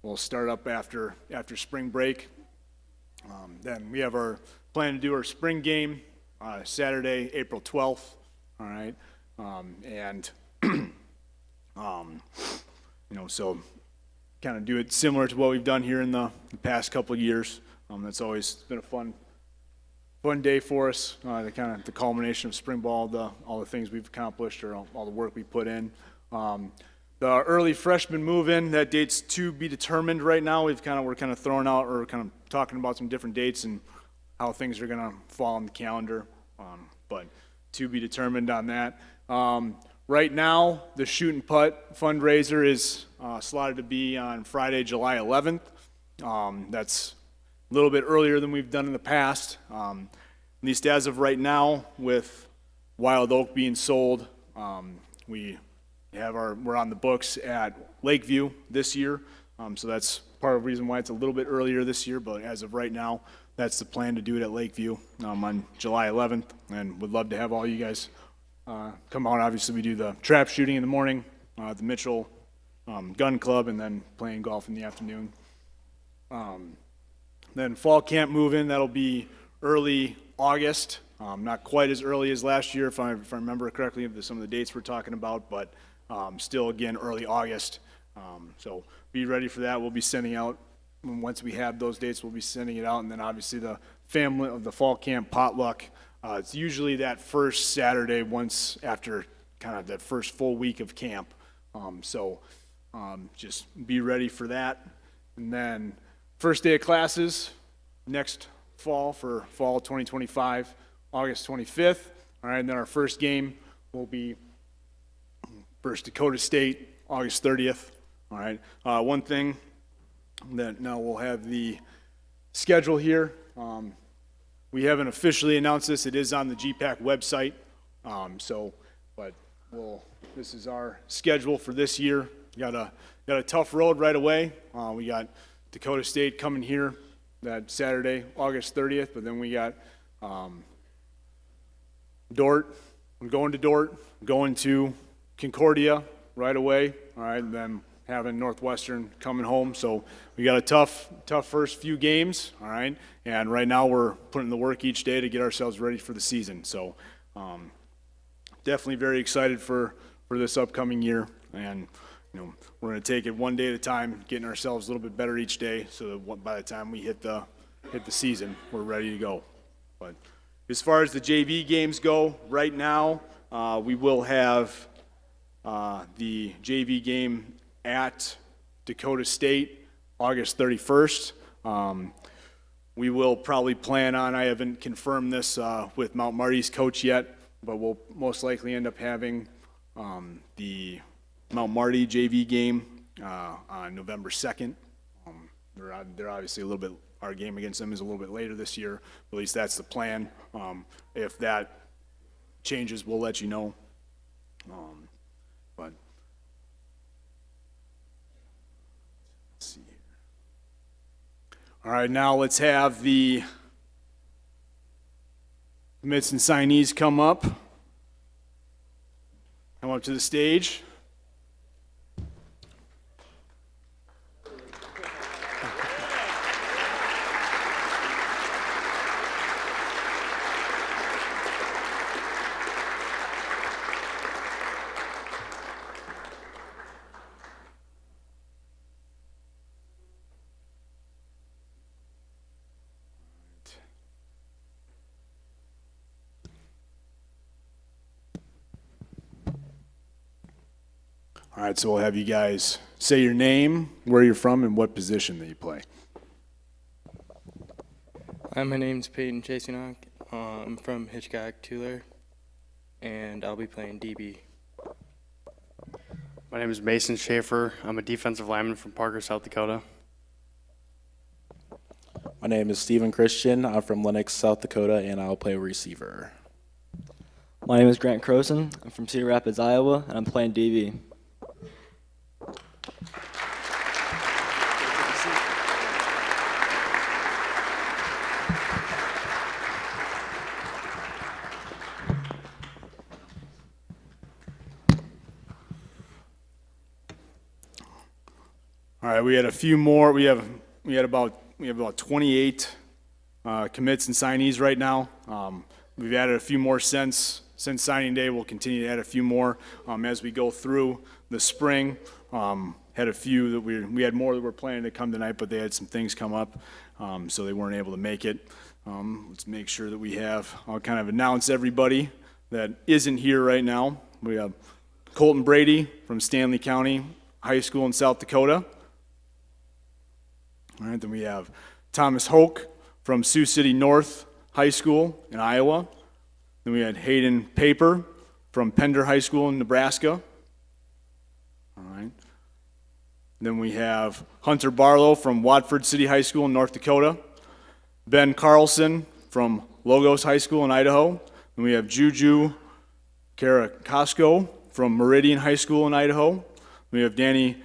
We'll start up after spring break. Then we have our plan to do our spring game Saturday, April 12th. All right, and so kind of do it similar to what we've done here in the past couple of years. That's always been a fun day for us. The culmination of spring ball, all the things we've accomplished, or all the work we put in. The early freshman move-in, that date's to be determined right now. We're kind of throwing out, or kind of talking about some different dates and how things are going to fall on the calendar, but to be determined on that. Right now, the Shoot and Putt fundraiser is slotted to be on Friday, July 11th. That's a little bit earlier than we've done in the past. At least as of right now, with Wild Oak being sold, we're on the books at Lakeview this year, so that's part of the reason why it's a little bit earlier this year, but as of right now, that's the plan, to do it at Lakeview on July 11th, and would love to have all you guys come out. Obviously, we do the trap shooting in the morning, the Mitchell Gun Club, and then playing golf in the afternoon. Then fall camp move-in, that'll be early August, not quite as early as last year, if I remember correctly, of some of the dates we're talking about, but still, again, early August. So be ready for that. We'll be sending out, once we have those dates, we'll be sending it out. And then obviously the family of the fall camp potluck, it's usually that first Saturday once after kind of that first full week of camp. So just be ready for that. And then first day of classes next fall for fall 2025, August 25th. All right, and then our first game will be versus Dakota State, August 30th. All right, one thing that now we'll have the schedule here. We haven't officially announced this. It is on the GPAC website. But this is our schedule for this year. Got a tough road right away. We got Dakota State coming here that Saturday, August 30th, but then we got Dort. I'm going to Dort, going to Concordia right away. All right, and then having Northwestern coming home. So we got a tough first few games. All right, and right now we're putting the work each day to get ourselves ready for the season. So definitely very excited for this upcoming year, and we're going to take it one day at a time, getting ourselves a little bit better each day, so that by the time we hit the season, we're ready to go. But as far as the JV games go, right now we will have the JV game at Dakota State, August 31st. We will probably plan on, I haven't confirmed this with Mount Marty's coach yet, but we'll most likely end up having the Mount Marty JV game on November 2nd. They're obviously a little bit, our game against them is a little bit later this year, but at least that's the plan. If that changes, we'll let you know. But let's see here. All right, now let's have the commits and signees come up to the stage. All right, so we'll have you guys say your name, where you're from, and what position that you play. Hi, my name's Peyton Chasinok. I'm from Hitchcock, Tulare, and I'll be playing DB. My name is Mason Schaefer. I'm a defensive lineman from Parker, South Dakota. My name is Stephen Christian. I'm from Lenox, South Dakota, and I'll play receiver. My name is Grant Croson. I'm from Cedar Rapids, Iowa, and I'm playing DB. All right, we had a few more. We have about 28 commits and signees right now. We've added a few more since signing day. We'll continue to add a few more as we go through the spring. Had a few that we had more that were planning to come tonight, but they had some things come up, so they weren't able to make it. Let's make sure that I'll kind of announce everybody that isn't here right now. We have Colton Brady from Stanley County High School in South Dakota. All right, then we have Thomas Hoke from Sioux City North High School in Iowa. Then we had Hayden Paper from Pender High School in Nebraska. All right. Then we have Hunter Barlow from Watford City High School in North Dakota. Ben Carlson from Logos High School in Idaho. Then we have Juju Karakasko from Meridian High School in Idaho. We have Danny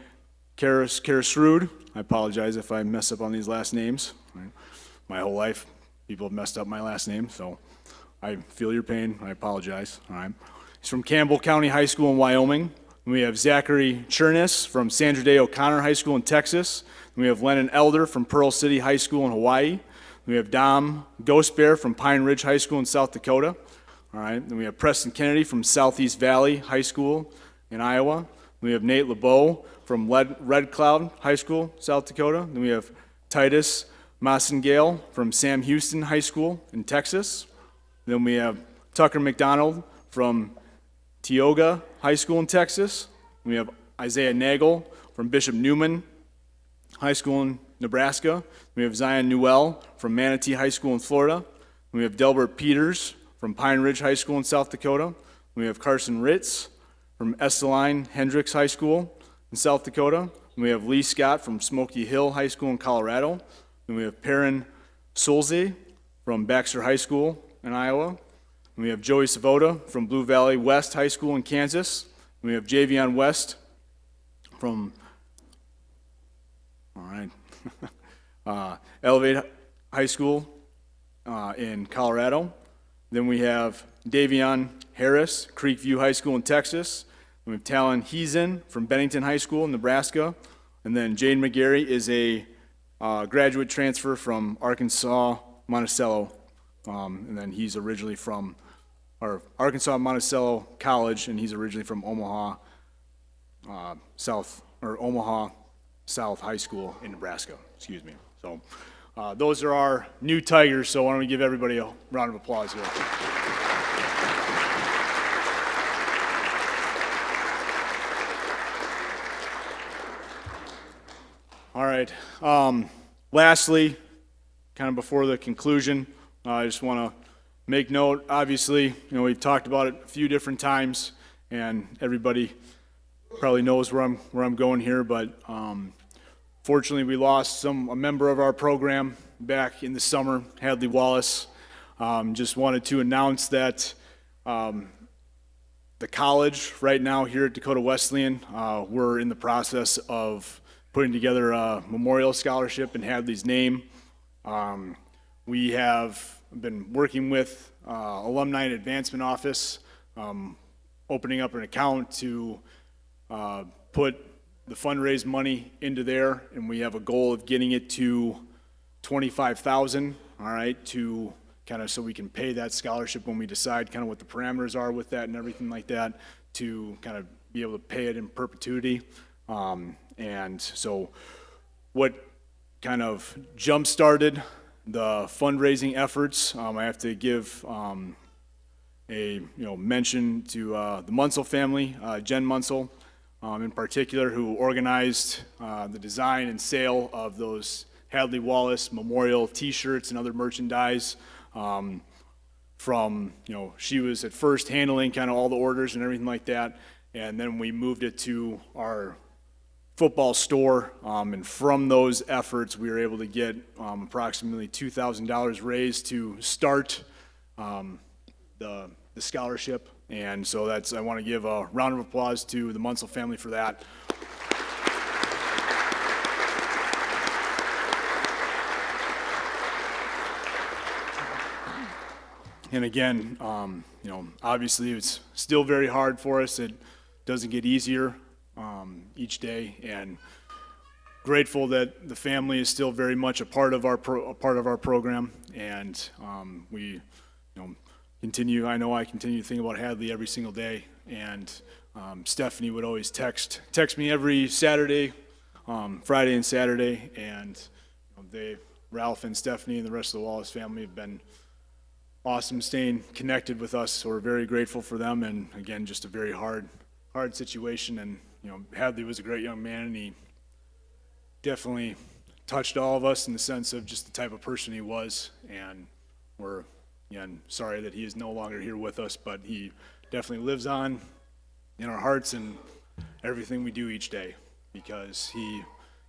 Karasrud. I apologize if I mess up on these last names. My whole life, people have messed up my last name, so I feel your pain. I apologize. All right. He's from Campbell County High School in Wyoming. We have Zachary Chernus from Sandra Day O'Connor High School in Texas. We have Lennon Elder from Pearl City High School in Hawaii. We have Dom Ghostbear from Pine Ridge High School in South Dakota. All right. Then we have Preston Kennedy from Southeast Valley High School in Iowa. We have Nate LeBeau from Red Cloud High School, South Dakota. Then we have Titus Massengale from Sam Houston High School in Texas. Then we have Tucker McDonald from Tioga High School in Texas. We have Isaiah Nagel from Bishop Neumann High School in Nebraska. We have Zion Newell from Manatee High School in Florida. We have Delbert Peters from Pine Ridge High School in South Dakota. We have Carson Ritz from Esteline Hendricks High School in South Dakota. We have Lee Scott from Smoky Hill High School in Colorado. And we have Perrin Solze from Baxter High School in Iowa. And we have Joey Savoda from Blue Valley West High School in Kansas. And we have Javion West from Elevate High School in Colorado. Then we have Davion Harris, Creekview High School in Texas. We have Talon Heezen from Bennington High School in Nebraska. And then Jane McGarry is a graduate transfer from Arkansas Monticello. And then he's originally from Arkansas Monticello College, and he's originally from Omaha South High School in Nebraska. Excuse me. So those are our new Tigers. So why don't we give everybody a round of applause here. All right. Lastly, kind of before the conclusion, I just want to make note. Obviously, we've talked about it a few different times, and everybody probably knows where I'm going here. But fortunately, we lost a member of our program back in the summer, Hadley Wallace. Just wanted to announce that the college right now here at Dakota Wesleyan, we're in the process of putting together a memorial scholarship in Hadley's name. We have been working with Alumni and Advancement Office, opening up an account to put the fundraised money into there, and we have a goal of getting it to $25,000, all right, to kind of so we can pay that scholarship when we decide kind of what the parameters are with that and everything like that, to kind of be able to pay it in perpetuity. And so what kind of jump-started the fundraising efforts, I have to give a mention to the Munsell family, Jen Munsell in particular, who organized the design and sale of those Hadley Wallace Memorial T-shirts and other merchandise. From she was at first handling kind of all the orders and everything like that, and then we moved it to our football store, and from those efforts we were able to get approximately $2,000 raised to start the scholarship. And so I want to give a round of applause to the Munsell family for that. And again, obviously it's still very hard for us. It doesn't get easier each day, and grateful that the family is still very much a part of our program, and we continue. I know I continue to think about Hadley every single day, and Stephanie would always text me every Saturday, Friday and Saturday, and Ralph and Stephanie and the rest of the Wallace family have been awesome staying connected with us, so we're very grateful for them. And again, just a very hard situation, and Hadley was a great young man, and he definitely touched all of us in the sense of just the type of person he was. And we're again sorry that he is no longer here with us, but he definitely lives on in our hearts and everything we do each day, because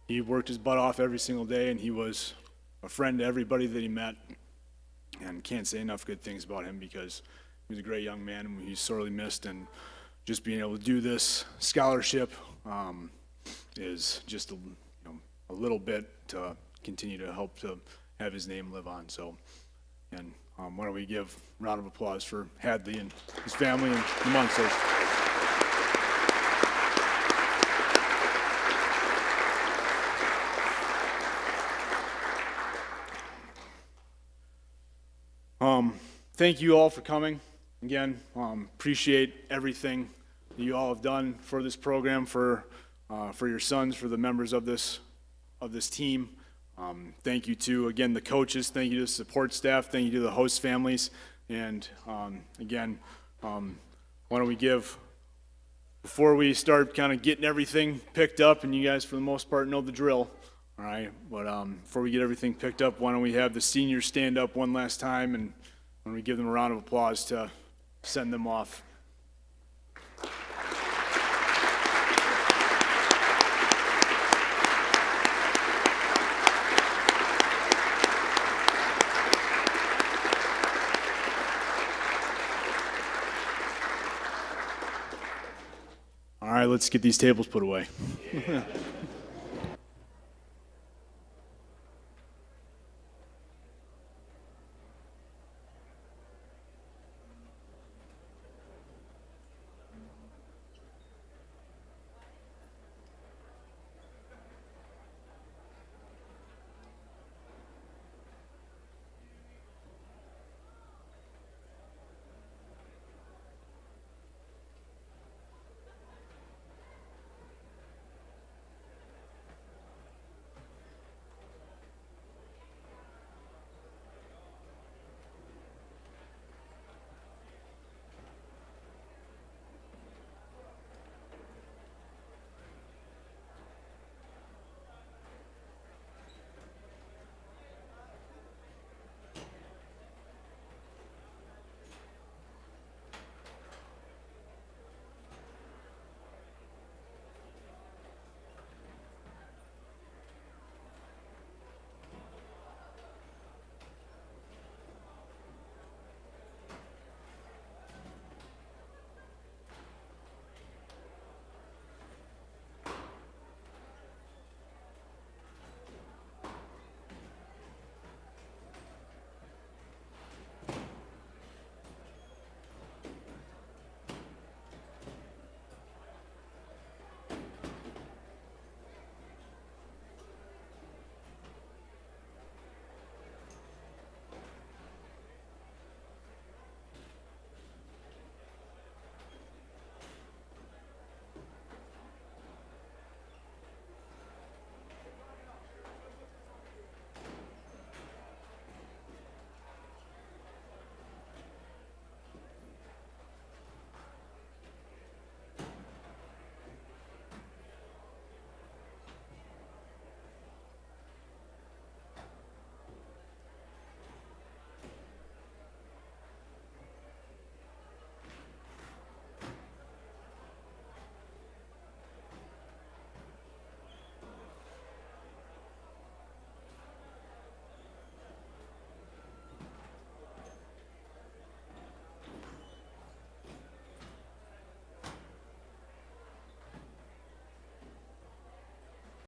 he worked his butt off every single day, and he was a friend to everybody that he met. And can't say enough good things about him, because he was a great young man and he's sorely missed. And just being able to do this scholarship is just a little bit to continue to help to have his name live on. So, and why don't we give a round of applause for Hadley and his family and the Munsell. Thank you all for coming. Again, appreciate everything that you all have done for this program, for your sons, for the members of this team. Thank you to, again, the coaches. Thank you to the support staff. Thank you to the host families. And again, why don't we give, before we start kind of getting everything picked up, and you guys for the most part know the drill, all right, but before we get everything picked up, why don't we have the seniors stand up one last time, and why don't we give them a round of applause to send them off. All right, let's get these tables put away.